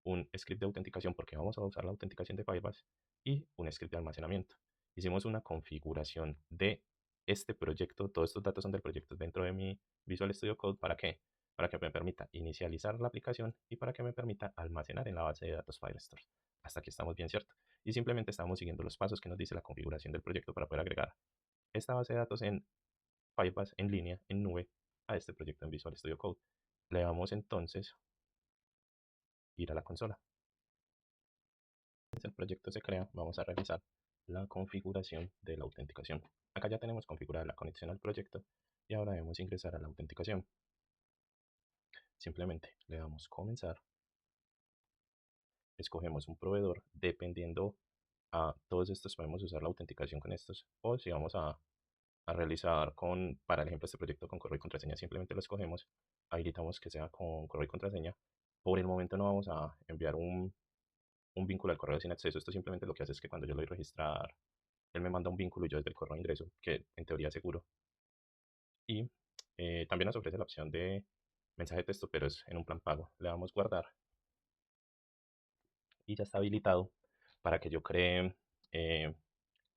[SPEAKER 1] un script de autenticación porque vamos a usar la autenticación de Firebase y un script de almacenamiento. Hicimos una configuración de este proyecto, todos estos datos son del proyecto dentro de mi Visual Studio Code. ¿Para qué? Para que me permita inicializar la aplicación y para que me permita almacenar en la base de datos Firestore. Hasta aquí estamos bien, ¿cierto? Y simplemente estamos siguiendo los pasos que nos dice la configuración del proyecto para poder agregar esta base de datos en Firebase en línea, en nube, a este proyecto en Visual Studio Code. Le damos entonces ir a la consola. El proyecto se crea, vamos a realizar la configuración de la autenticación. Acá ya tenemos configurada la conexión al proyecto y ahora debemos ingresar a la autenticación. Simplemente le damos comenzar, escogemos un proveedor, dependiendo a todos estos podemos usar la autenticación con estos, o si vamos a realizar para el ejemplo este proyecto con correo y contraseña, simplemente lo escogemos, habilitamos que sea con correo y contraseña. Por el momento no vamos a enviar un vínculo al correo sin acceso. Esto simplemente lo que hace es que cuando yo lo doy a registrar, él me manda un vínculo y yo desde el correo ingreso, que en teoría es seguro. Y también nos ofrece la opción de mensaje de texto, pero es en un plan pago. Le damos guardar y ya está habilitado para que yo cree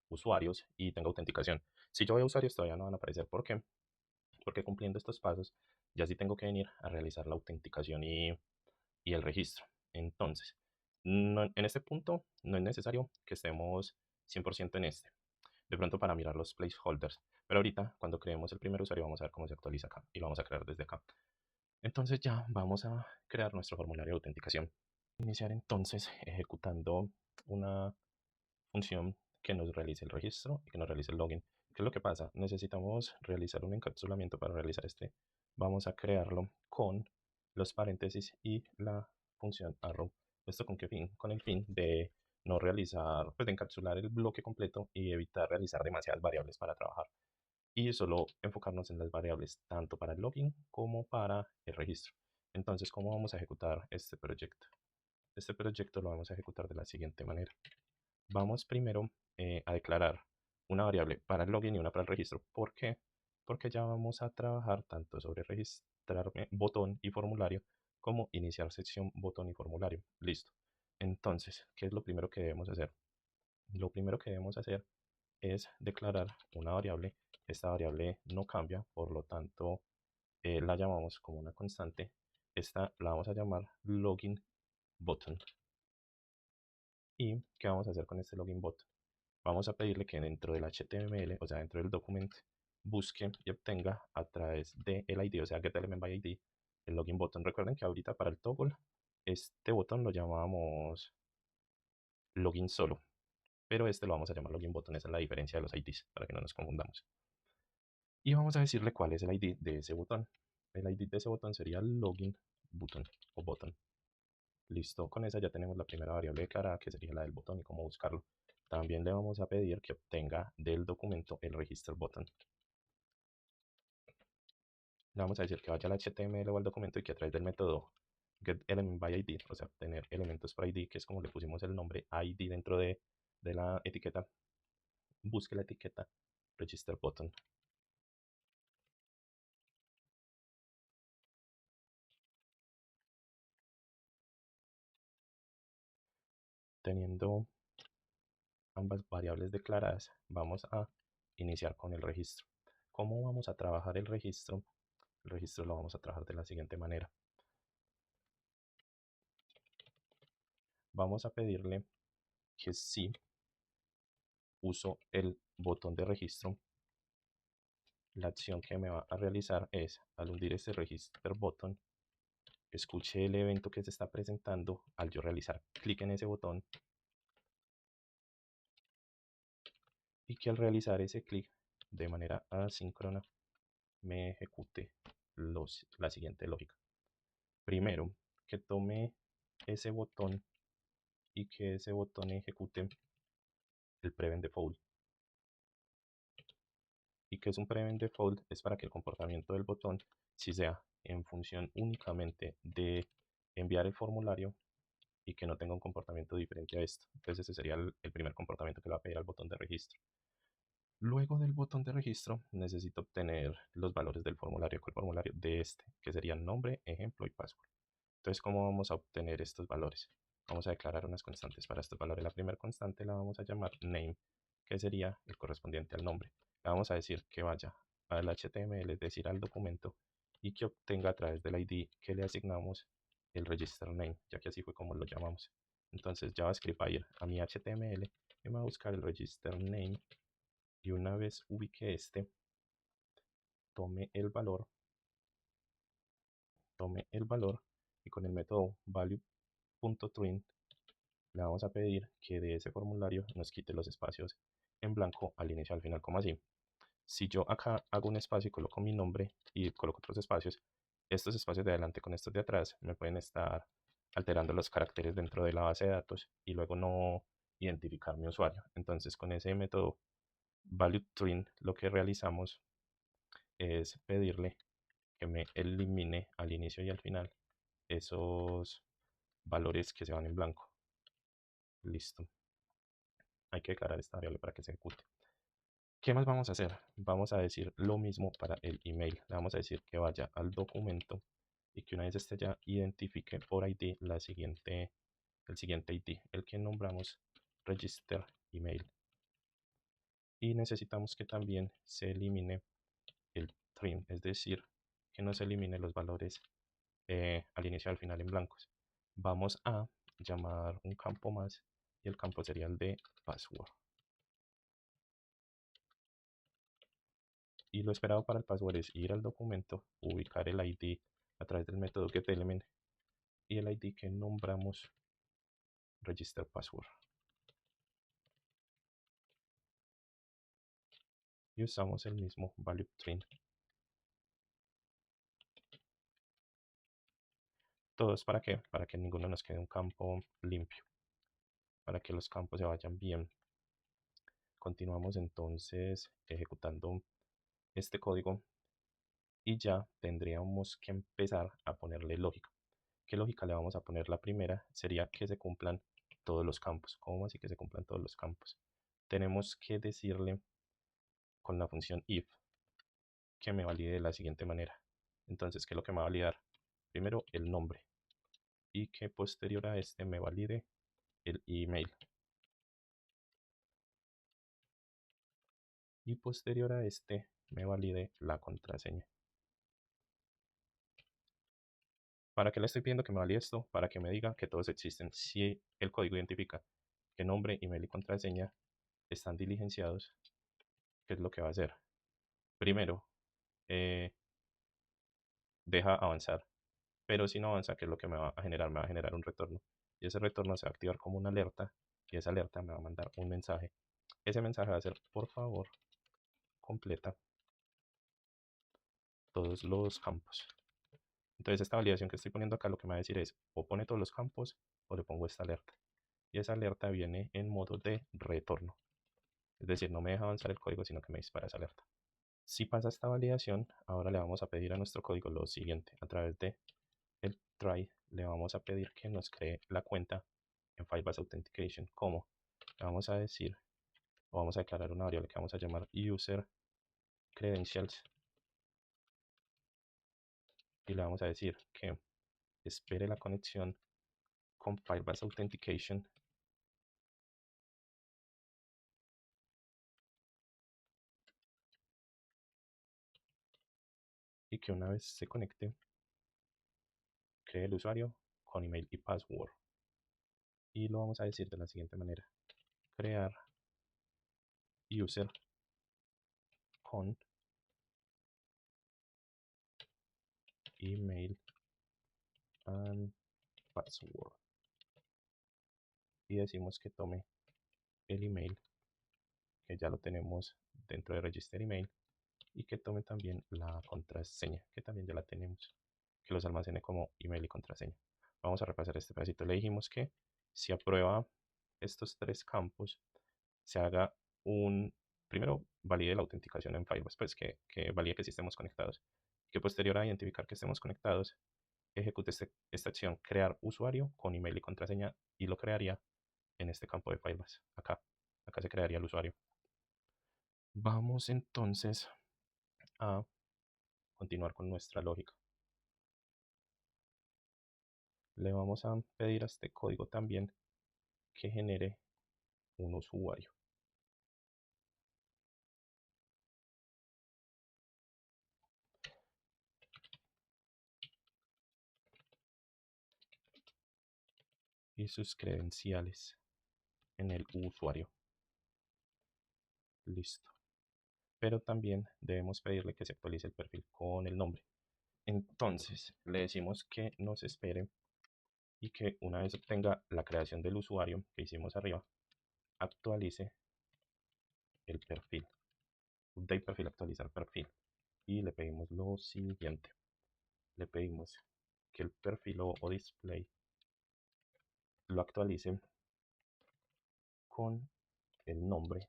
[SPEAKER 1] usuarios y tenga autenticación. Si yo veo usuarios todavía no van a aparecer. ¿Por qué? Porque cumpliendo estos pasos ya sí tengo que venir a realizar la autenticación y el registro. Entonces, en este punto no es necesario que estemos 100% en este. De pronto para mirar los placeholders. Pero ahorita, cuando creemos el primer usuario, vamos a ver cómo se actualiza acá. Y lo vamos a crear desde acá. Entonces ya vamos a crear nuestro formulario de autenticación. Iniciar entonces ejecutando una función que nos realice el registro y que nos realice el login. ¿Qué es lo que pasa? Necesitamos realizar un encapsulamiento para realizar este. Vamos a crearlo con los paréntesis y la función arrow. ¿Esto con qué fin? Con el fin de no realizar, pues de encapsular el bloque completo y evitar realizar demasiadas variables para trabajar. Y solo enfocarnos en las variables tanto para el login como para el registro. Entonces, ¿cómo vamos a ejecutar este proyecto? Este proyecto lo vamos a ejecutar de la siguiente manera. Vamos primero a declarar una variable para el login y una para el registro. ¿Por qué? Porque ya vamos a trabajar tanto sobre registrarme botón y formulario como iniciar sección botón y formulario. Listo. Entonces, ¿qué es lo primero que debemos hacer? Lo primero que debemos hacer es declarar una variable. Esta variable no cambia, por lo tanto la llamamos como una constante. Esta la vamos a llamar login button. ¿Y qué vamos a hacer con este login button? Vamos a pedirle que dentro del HTML, o sea, dentro del documento, busque y obtenga a través del ID, o sea, getElementById, el login button. Recuerden que ahorita para el toggle, este botón lo llamamos login solo, pero este lo vamos a llamar login button. Esa es la diferencia de los IDs, para que no nos confundamos. Y vamos a decirle cuál es el ID de ese botón. El ID de ese botón sería login button o button. Listo, con esa ya tenemos la primera variable declarada, que sería la del botón y cómo buscarlo. También le vamos a pedir que obtenga del documento el register button. Le vamos a decir que vaya al HTML o al documento y que a través del método getElementById, o sea, obtener elementos por ID, que es como le pusimos el nombre ID dentro de la etiqueta, busque la etiqueta register button. Teniendo ambas variables declaradas, vamos a iniciar con el registro. ¿Cómo vamos a trabajar el registro? El registro lo vamos a trabajar de la siguiente manera. Vamos a pedirle que si uso el botón de registro, la acción que me va a realizar es, al hundir este register button, escuche el evento que se está presentando al yo realizar clic en ese botón y que al realizar ese clic de manera asíncrona me ejecute la siguiente lógica. Primero, que tome ese botón y que ese botón ejecute el prevent default. Y que es un prevent default es para que el comportamiento del botón si sea en función únicamente de enviar el formulario y que no tenga un comportamiento diferente a esto. Entonces ese sería el primer comportamiento que le va a pedir al botón de registro. Luego del botón de registro necesito obtener los valores del formulario, el formulario de este, que serían nombre, ejemplo y password. Entonces, ¿cómo vamos a obtener estos valores? Vamos a declarar unas constantes para estos valores. La primera constante la vamos a llamar name, que sería el correspondiente al nombre. Le vamos a decir que vaya al HTML, es decir, al documento, y que obtenga a través del ID que le asignamos el register name, ya que así fue como lo llamamos. Entonces JavaScript va a ir a mi HTML y me va a buscar el register name Y una vez ubique este, tome el valor y con el método value.trim le vamos a pedir que de ese formulario nos quite los espacios en blanco al inicio y al final, como así. Si yo acá hago un espacio y coloco mi nombre y coloco otros espacios, estos espacios de adelante con estos de atrás me pueden estar alterando los caracteres dentro de la base de datos y luego no identificar mi usuario. Entonces con ese método ValueTrim lo que realizamos es pedirle que me elimine al inicio y al final esos valores que se van en blanco. Listo. Hay que declarar esta variable para que se ejecute. ¿Qué más vamos a hacer? Vamos a decir lo mismo para el email. Le vamos a decir que vaya al documento y que una vez esté ya identifique por ID el siguiente ID, el que nombramos register email. Y necesitamos que también se elimine el trim, es decir, que no se elimine los valores al inicio y al final en blancos. Vamos a llamar un campo más y el campo sería el de password. Y lo esperado para el password es ir al documento, ubicar el ID a través del método getElement y el ID que nombramos register password. Y usamos el mismo value string. ¿Todos para qué? Para que ninguno nos quede un campo limpio, para que los campos se vayan bien. Continuamos entonces ejecutando este código y ya tendríamos que empezar a ponerle lógica. ¿Qué lógica le vamos a poner? La primera sería que se cumplan todos los campos. ¿Cómo así que se cumplan todos los campos? Tenemos que decirle con la función if que me valide de la siguiente manera. Entonces, ¿qué es lo que me va a validar? Primero el nombre y que posterior a este me valide el email. Y posterior a este me valide la contraseña. ¿Para qué le estoy pidiendo que me valide esto? Para que me diga que todos existen. Si el código identifica que nombre, email y contraseña están diligenciados, ¿qué es lo que va a hacer? Primero, deja avanzar. Pero si no avanza, ¿qué es lo que me va a generar? Me va a generar un retorno. Y ese retorno se va a activar como una alerta. Y esa alerta me va a mandar un mensaje. Ese mensaje va a ser, por favor, completa todos los campos. Entonces esta validación que estoy poniendo acá lo que me va a decir es o pone todos los campos o le pongo esta alerta. Y esa alerta viene en modo de retorno. Es decir, no me deja avanzar el código, sino que me dispara esa alerta. Si pasa esta validación, ahora le vamos a pedir a nuestro código lo siguiente. A través de el try le vamos a pedir que nos cree la cuenta en Firebase Authentication. ¿Cómo? Le vamos a decir, o vamos a declarar una variable que vamos a llamar user credentials. Y le vamos a decir que espere la conexión con Firebase Authentication y que una vez se conecte, cree el usuario con email y password. Y lo vamos a decir de la siguiente manera. Crear user con email and password. Y decimos que tome el email, que ya lo tenemos dentro de Register Email, y que tome también la contraseña, que también ya la tenemos, que los almacene como email y contraseña. Vamos a repasar este pedacito. Le dijimos que si aprueba estos tres campos, se haga primero valide la autenticación en Firebase, pues que valide que sí estemos conectados, que posterior a identificar que estemos conectados, ejecute esta acción, crear usuario con email y contraseña, y lo crearía en este campo de Firebase, acá se crearía el usuario. Vamos entonces a continuar con nuestra lógica. Le vamos a pedir a este código también que genere un usuario. Y sus credenciales en el usuario. Listo. pero también debemos pedirle que se actualice el perfil con el nombre. Entonces le decimos que nos espere y que una vez obtenga la creación del usuario que hicimos arriba, actualice el perfil. Update perfil, actualizar perfil. Y le pedimos lo siguiente. Le pedimos que el perfil o display lo actualice con el nombre.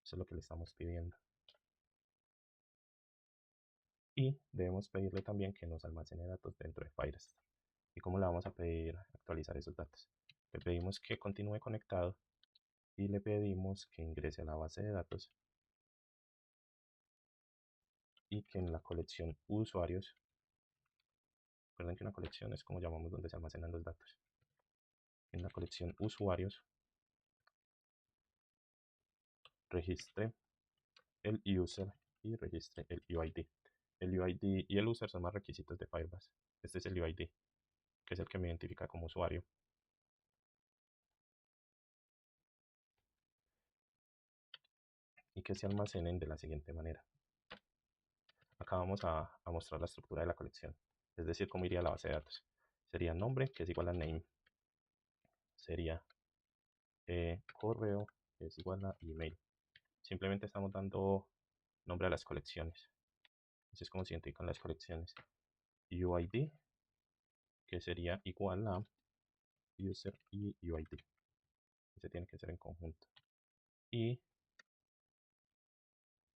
[SPEAKER 1] Eso es lo que le estamos pidiendo. Y debemos pedirle también que nos almacene datos dentro de Firestore. ¿Y cómo le vamos a pedir actualizar esos datos? Le pedimos que continúe conectado y le pedimos que ingrese a la base de datos y que en la colección usuarios, recuerden que una colección es como llamamos donde se almacenan los datos, en la colección usuarios registre el user y registre el UID. El UID y el user son más requisitos de Firebase. Este es el UID, que es el que me identifica como usuario. Y que se almacenen de la siguiente manera. Acá vamos a mostrar la estructura de la colección, es decir, cómo iría la base de datos. Sería nombre, que es igual a name. Sería correo, que es igual a email. Simplemente estamos dando nombre a las colecciones. Así es como se identifican las colecciones. UID, que sería igual a user y UID. Ese tiene que ser en conjunto. Y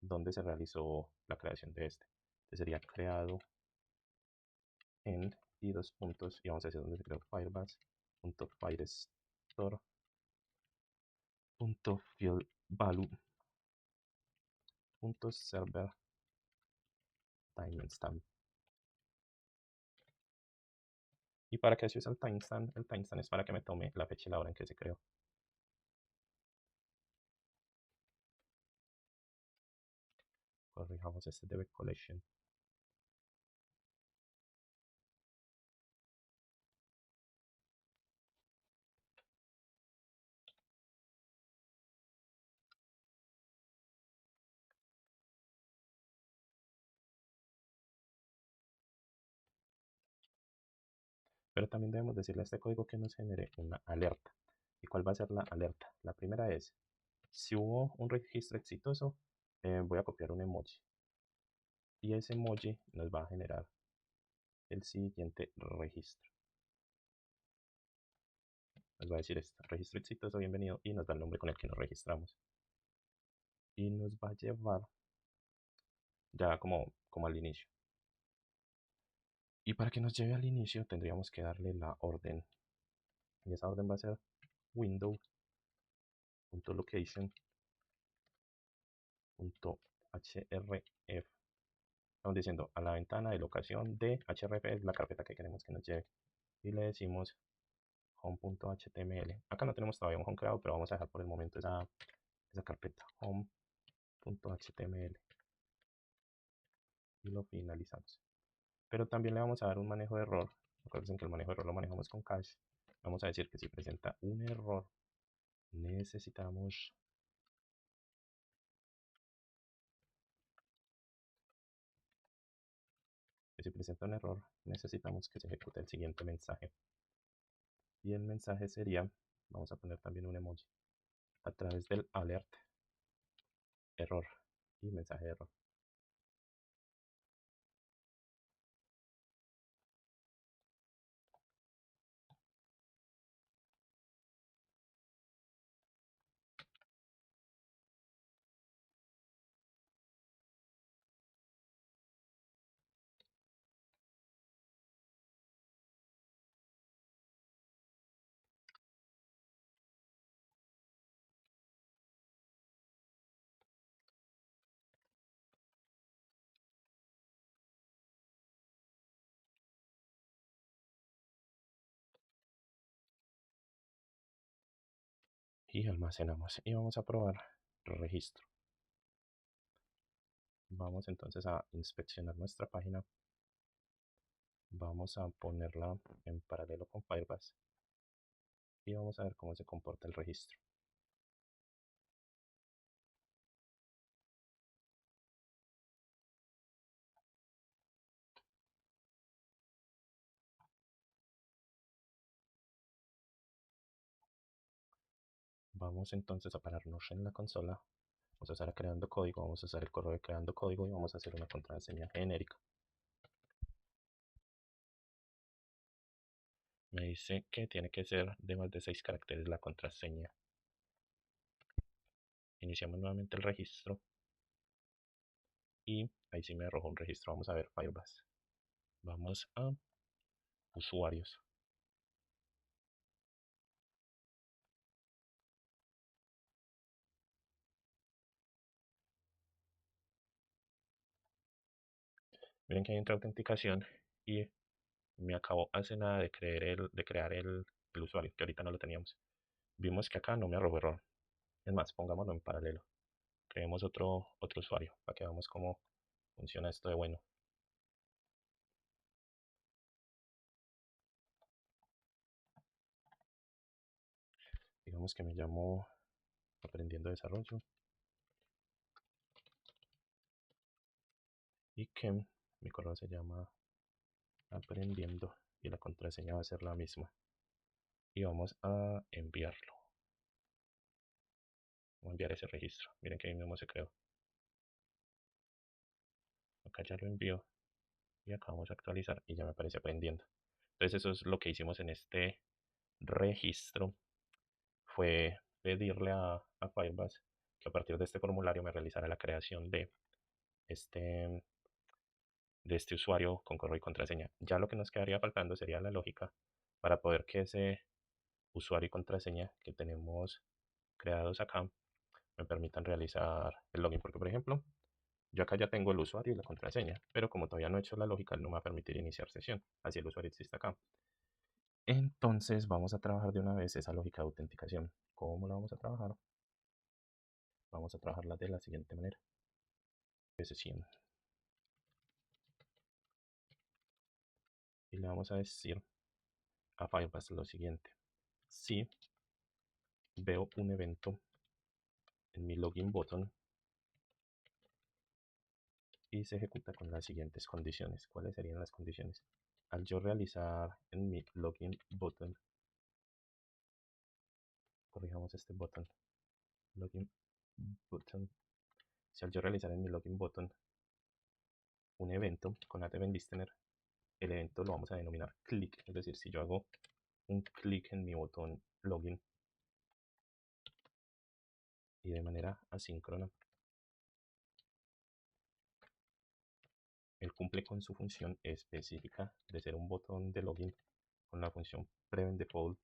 [SPEAKER 1] dónde se realizó la creación de este. Este sería creado en y dos puntos y vamos a decir dónde se creó firebase.firestore.fieldValue.server timestamp. ¿Y para qué se usa el timestamp? El timestamp es para que me tome la fecha y la hora en que se creó. Corrijamos este debe collection. Pero también debemos decirle a este código que nos genere una alerta. ¿Y cuál va a ser la alerta? La primera es, si hubo un registro exitoso, voy a copiar un emoji. Y ese emoji nos va a generar el siguiente registro. Nos va a decir esto, registro exitoso, bienvenido, y nos da el nombre con el que nos registramos. Y nos va a llevar ya como al inicio. Y para que nos lleve al inicio tendríamos que darle la orden. Y esa orden va a ser window.location.href. Estamos diciendo a la ventana de locación de href es la carpeta que queremos que nos lleve. Y le decimos home.html. Acá no tenemos todavía un home creado, pero vamos a dejar por el momento esa carpeta home.html y lo finalizamos. Pero también le vamos a dar un manejo de error. Recuerden que el manejo de error lo manejamos con cache. Vamos a decir que si presenta un error, necesitamos que se ejecute el siguiente mensaje. Y el mensaje sería, vamos a poner también un emoji, a través del alert, error y mensaje de error. Y almacenamos y vamos a probar registro. Vamos entonces a inspeccionar nuestra página. Vamos a ponerla en paralelo con Firebase y vamos a ver cómo se comporta el registro. Vamos entonces a pararnos en la consola. Vamos a usar creando código, vamos a usar el correo de creando código y vamos a hacer una contraseña genérica. Me dice que tiene que ser de más de 6 caracteres la contraseña. Iniciamos nuevamente el registro y ahí sí me arrojó un registro. Vamos a ver Firebase. Vamos a usuarios. Miren que hay otra autenticación y me acabo hace nada de crear el usuario, que ahorita no lo teníamos. Vimos que acá no me arrojó error. Es más, pongámoslo en paralelo. Creemos otro usuario para que veamos cómo funciona esto de bueno. Digamos que me llamo Aprendiendo Desarrollo y que mi correo se llama Aprendiendo y la contraseña va a ser la misma. Y vamos a enviarlo. Vamos a enviar ese registro. Miren que ahí mismo se creó. Acá ya lo envío y acá vamos a actualizar y ya me aparece aprendiendo. Entonces eso es lo que hicimos en este registro. Fue pedirle a Firebase que a partir de este formulario me realizara la creación este, de este usuario con correo y contraseña. Ya lo que nos quedaría faltando sería la lógica para poder que ese usuario y contraseña que tenemos creados acá me permitan realizar el login. Porque, por ejemplo, yo acá ya tengo el usuario y la contraseña, pero como todavía no he hecho la lógica, no me va a permitir iniciar sesión. Así el usuario existe acá. Entonces vamos a trabajar de una vez esa lógica de autenticación. ¿Cómo la vamos a trabajar? Vamos a trabajarla de la siguiente manera. Sesión. Y le vamos a decir a Firebase lo siguiente. Si veo un evento en mi login button y se ejecuta con las siguientes condiciones. ¿Cuáles serían las condiciones? Al yo realizar en mi login button, corrijamos este button, login button, si al yo realizar en mi login button un evento con event listener, el evento lo vamos a denominar click, es decir, si yo hago un clic en mi botón login y de manera asíncrona, él cumple con su función específica de ser un botón de login con la función prevent default.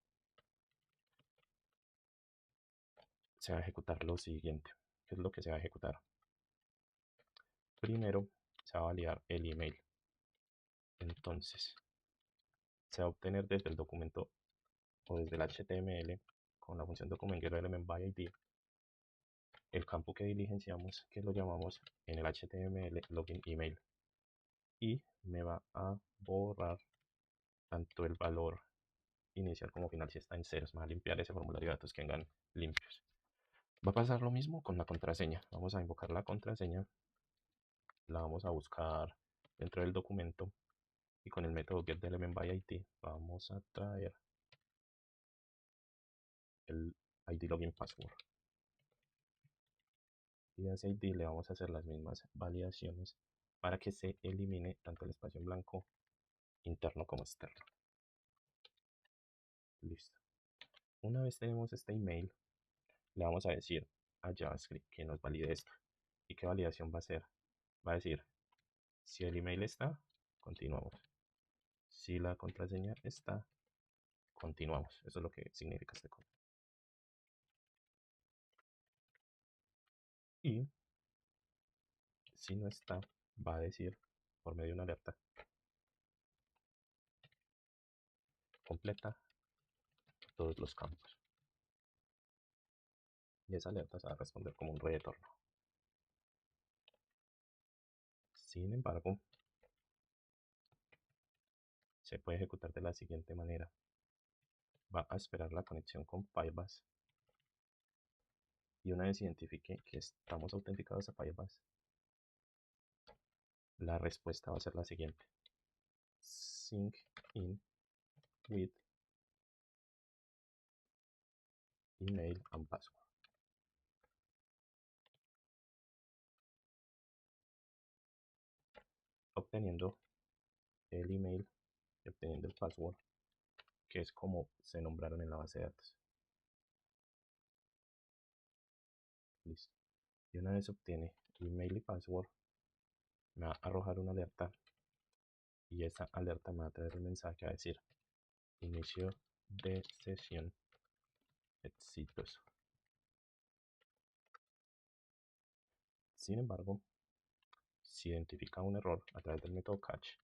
[SPEAKER 1] Se va a ejecutar lo siguiente. ¿Qué es lo que se va a ejecutar? Primero se va a validar el email. Entonces se va a obtener desde el documento o desde el HTML con la función document_getElementById el campo que diligenciamos, que lo llamamos en el HTML login email, y me va a borrar tanto el valor inicial como final si está en ceros. Me va a limpiar ese formulario de datos que vengan limpios. Va a pasar lo mismo con la contraseña. Vamos a invocar la contraseña, la vamos a buscar dentro del documento y con el método getElementById vamos a traer el ID login password. Y a ese ID le vamos a hacer las mismas validaciones para que se elimine tanto el espacio en blanco interno como externo. Listo. Una vez tenemos este email, le vamos a decir a JavaScript que nos valide esto. ¿Y qué validación va a hacer? Va a decir, si el email está, continuamos. Si la contraseña está, continuamos. Eso es lo que significa este código. Y si no está, va a decir por medio de una alerta, completa todos los campos. Y esa alerta se va a responder como un retorno. Sin embargo, se puede ejecutar de la siguiente manera. Va a esperar la conexión con Firebase y una vez identifique que estamos autenticados a Firebase, la respuesta va a ser la siguiente: sync in with email and password. Obteniendo el email y obteniendo el password, que es como se nombraron en la base de datos. Listo. Y una vez obtiene email y password, me va a arrojar una alerta y esa alerta me va a traer un mensaje a decir inicio de sesión exitoso. Sin embargo, si identifica un error a través del método catch,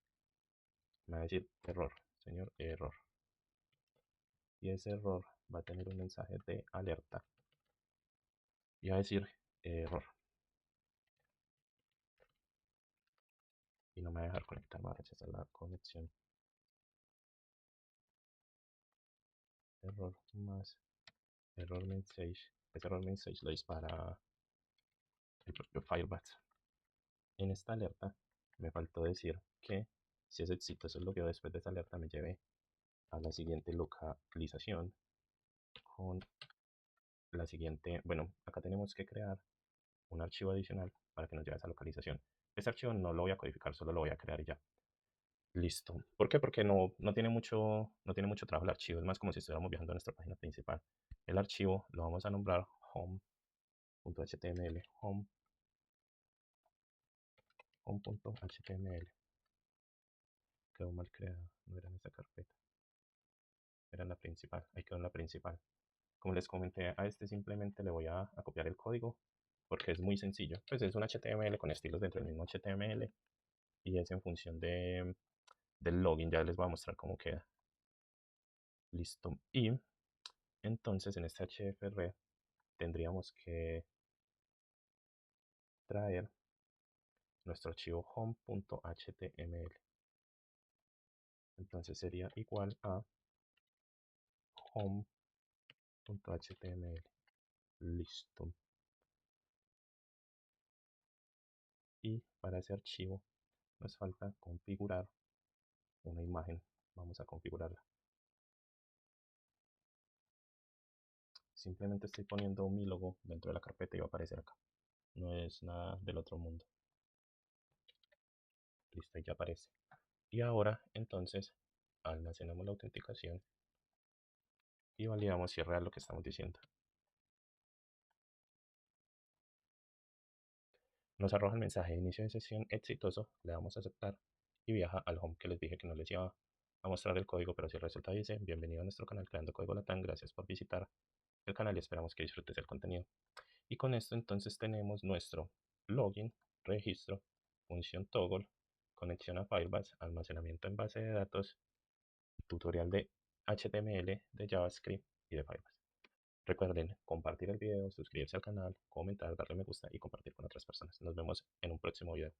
[SPEAKER 1] me va a decir error, señor, error. Y ese error va a tener un mensaje de alerta y va a decir error. Y no me va a dejar conectar, va a rechazar la conexión. Error más error message. Ese error message lo dispara el propio Firebase. En esta alerta me faltó decir que si es exitoso el logueo después de esa alerta me lleve a la siguiente localización con la siguiente, bueno, acá tenemos que crear un archivo adicional para que nos lleve a esa localización. Este archivo no lo voy a codificar, solo lo voy a crear y ya. Listo. ¿Por qué? Porque no tiene mucho trabajo el archivo. Es más como si estuviéramos viajando a nuestra página principal. El archivo lo vamos a nombrar home.html. Home.html. Quedó mal creado. No era en esta carpeta. Era en la principal. Ahí quedó en la principal. Como les comenté, a este simplemente le voy a copiar el código porque es muy sencillo. Pues es un HTML con estilos dentro del mismo HTML y es en función del login. Ya les voy a mostrar cómo queda. Listo. Y entonces en este HFR tendríamos que traer nuestro archivo home.html. Entonces sería igual a home.html. Listo. Y para ese archivo nos falta configurar una imagen. Vamos a configurarla. Simplemente estoy poniendo mi logo dentro de la carpeta y va a aparecer acá. No es nada del otro mundo. Listo, ya aparece. Y ahora entonces almacenamos la autenticación y validamos si es real lo que estamos diciendo. Nos arroja el mensaje de inicio de sesión exitoso, le damos a aceptar y viaja al home que les dije que no les iba a mostrar el código, pero si el resultado dice bienvenido a nuestro canal Creando Código Latam, gracias por visitar el canal y esperamos que disfrutes el contenido. Y con esto entonces tenemos nuestro login, registro, función toggle, conexión a Firebase, almacenamiento en base de datos, tutorial de HTML, de JavaScript y de Firebase. Recuerden compartir el video, suscribirse al canal, comentar, darle me gusta y compartir con otras personas. Nos vemos en un próximo video.